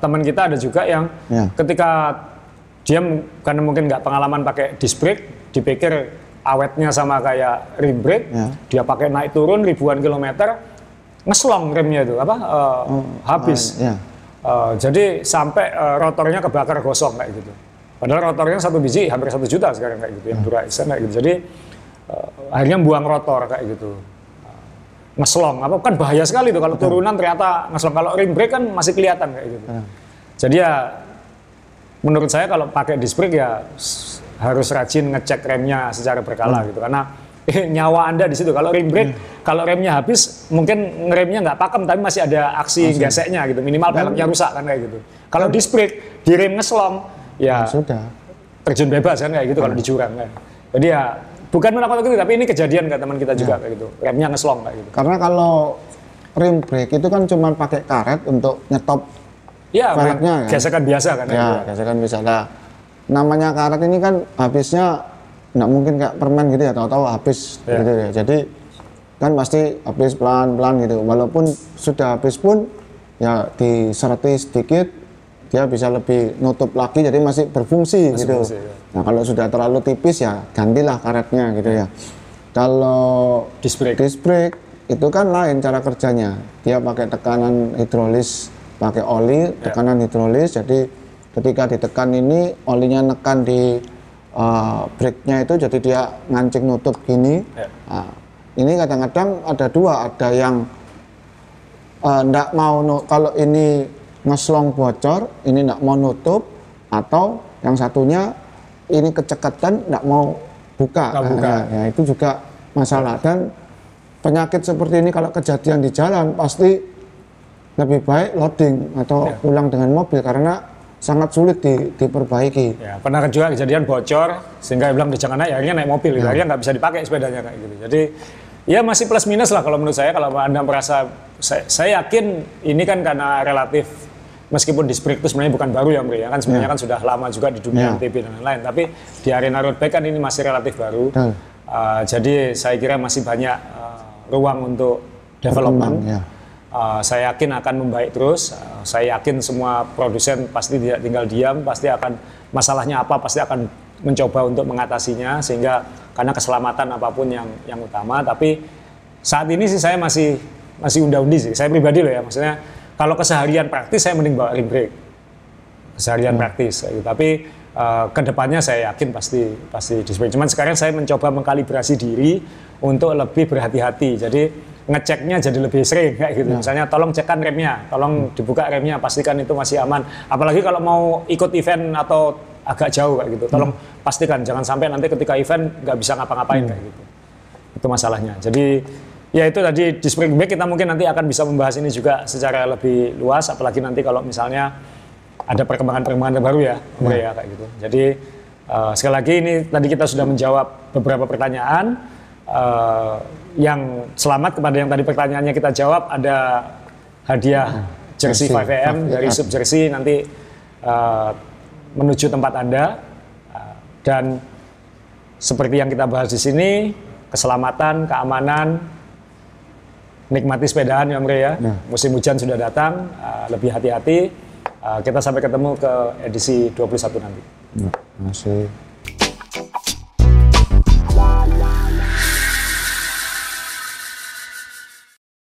teman kita ada juga yang ketika dia karena mungkin nggak pengalaman pakai disc brake, dipikir awetnya sama kayak rim brake, dia pakai naik turun ribuan kilometer, ngeslong remnya itu habis. Jadi sampai rotornya kebakar gosong kayak gitu. Padahal rotornya satu biji hampir 1 juta sekarang kayak gitu, yang Dura-Exen kayak gitu. Jadi akhirnya buang rotor kayak gitu. Ngeslong, kan bahaya sekali tuh kalau turunan ternyata ngeslong. Kalau rim brake kan masih kelihatan kayak gitu. Jadi ya menurut saya kalau pakai disc brake ya harus rajin ngecek remnya secara berkala gitu, karena nyawa Anda di situ. Kalau rim brake, kalau remnya habis, mungkin ngeremnya nggak pakem, tapi masih ada aksi geseknya gitu, minimal peleknya rusak kan kayak gitu. Kalau disc brake, di rem ngeslong, ya sudah terjun bebas kan kayak gitu kalau di jurang kan. Jadi ya bukan menakut-nakuti, tapi ini kejadian ke teman kita juga kayak gitu, remnya ngeslong kayak gitu. Karena kalau rim brake itu kan cuma pakai karet untuk nyetop ya, velgnya kan. Gesekan biasa kan. Ya, gesekan biasa. Nah, namanya karet ini kan habisnya nggak mungkin kayak permen gitu ya, tahu-tahu habis gitu ya. Jadi kan pasti habis pelan-pelan gitu. Walaupun sudah habis pun ya diserti sedikit, dia bisa lebih nutup lagi, jadi masih berfungsi gitu. Ya. Nah, kalau sudah terlalu tipis ya gantilah karetnya gitu ya. Kalau disc brake itu kan lain cara kerjanya. Dia pakai tekanan hidrolis, pakai oli, tekanan hidrolis. Jadi ketika ditekan ini, olinya nekan di brake-nya itu, jadi dia ngancing nutup gini. Nah, ini kadang-kadang ada dua, ada yang ndak mau kalau ini ngeslong bocor, ini ndak mau nutup, atau yang satunya ini kecekatan ndak mau buka. Ya, itu juga masalah. Dan penyakit seperti ini kalau kejadian di jalan pasti lebih baik loading atau pulang dengan mobil, karena sangat sulit diperbaiki. Ya, pernah juga kejadian bocor sehingga bilang jangan naik, akhirnya naik mobil, akhirnya nggak bisa dipakai sepedanya kayak gitu. Jadi ya masih plus minus lah kalau menurut saya. Kalau Anda merasa, saya yakin ini kan karena relatif, meskipun disc brake itu sebenarnya bukan baru ya Mbak, ya kan sebenarnya kan sudah lama juga di dunia MTB dan lain-lain, tapi di arena road bike kan ini masih relatif baru. Jadi saya kira masih banyak ruang untuk development. Saya yakin akan membaik terus. Saya yakin semua produsen pasti tidak tinggal diam, pasti akan masalahnya apa, pasti akan mencoba untuk mengatasinya, sehingga karena keselamatan apapun yang utama. Tapi saat ini sih saya masih unda-undi sih. Saya pribadi loh ya, maksudnya kalau keseharian praktis saya mending bawa rim brake. Keseharian praktis gitu. Tapi kedepannya saya yakin pasti disc brake. Cuman sekarang saya mencoba mengkalibrasi diri untuk lebih berhati-hati. Jadi ngeceknya jadi lebih sering kayak gitu. Misalnya tolong cekkan remnya, tolong dibuka remnya, pastikan itu masih aman. Apalagi kalau mau ikut event atau agak jauh kayak gitu, tolong pastikan jangan sampai nanti ketika event nggak bisa ngapa-ngapain kayak gitu. Itu masalahnya. Jadi ya itu tadi di disc brake kita mungkin nanti akan bisa membahas ini juga secara lebih luas, apalagi nanti kalau misalnya ada perkembangan baru ya, ya kayak gitu. Jadi sekali lagi ini tadi kita sudah menjawab beberapa pertanyaan. Yang selamat kepada yang tadi pertanyaannya kita jawab, ada hadiah jersey 5AM dari Sub Jersey nanti menuju tempat Anda. Dan seperti yang kita bahas di sini, keselamatan, keamanan, nikmati sepedaan ya Mre ya. Musim hujan sudah datang, lebih hati-hati. Kita sampai ketemu ke edisi 21 nanti. Masih.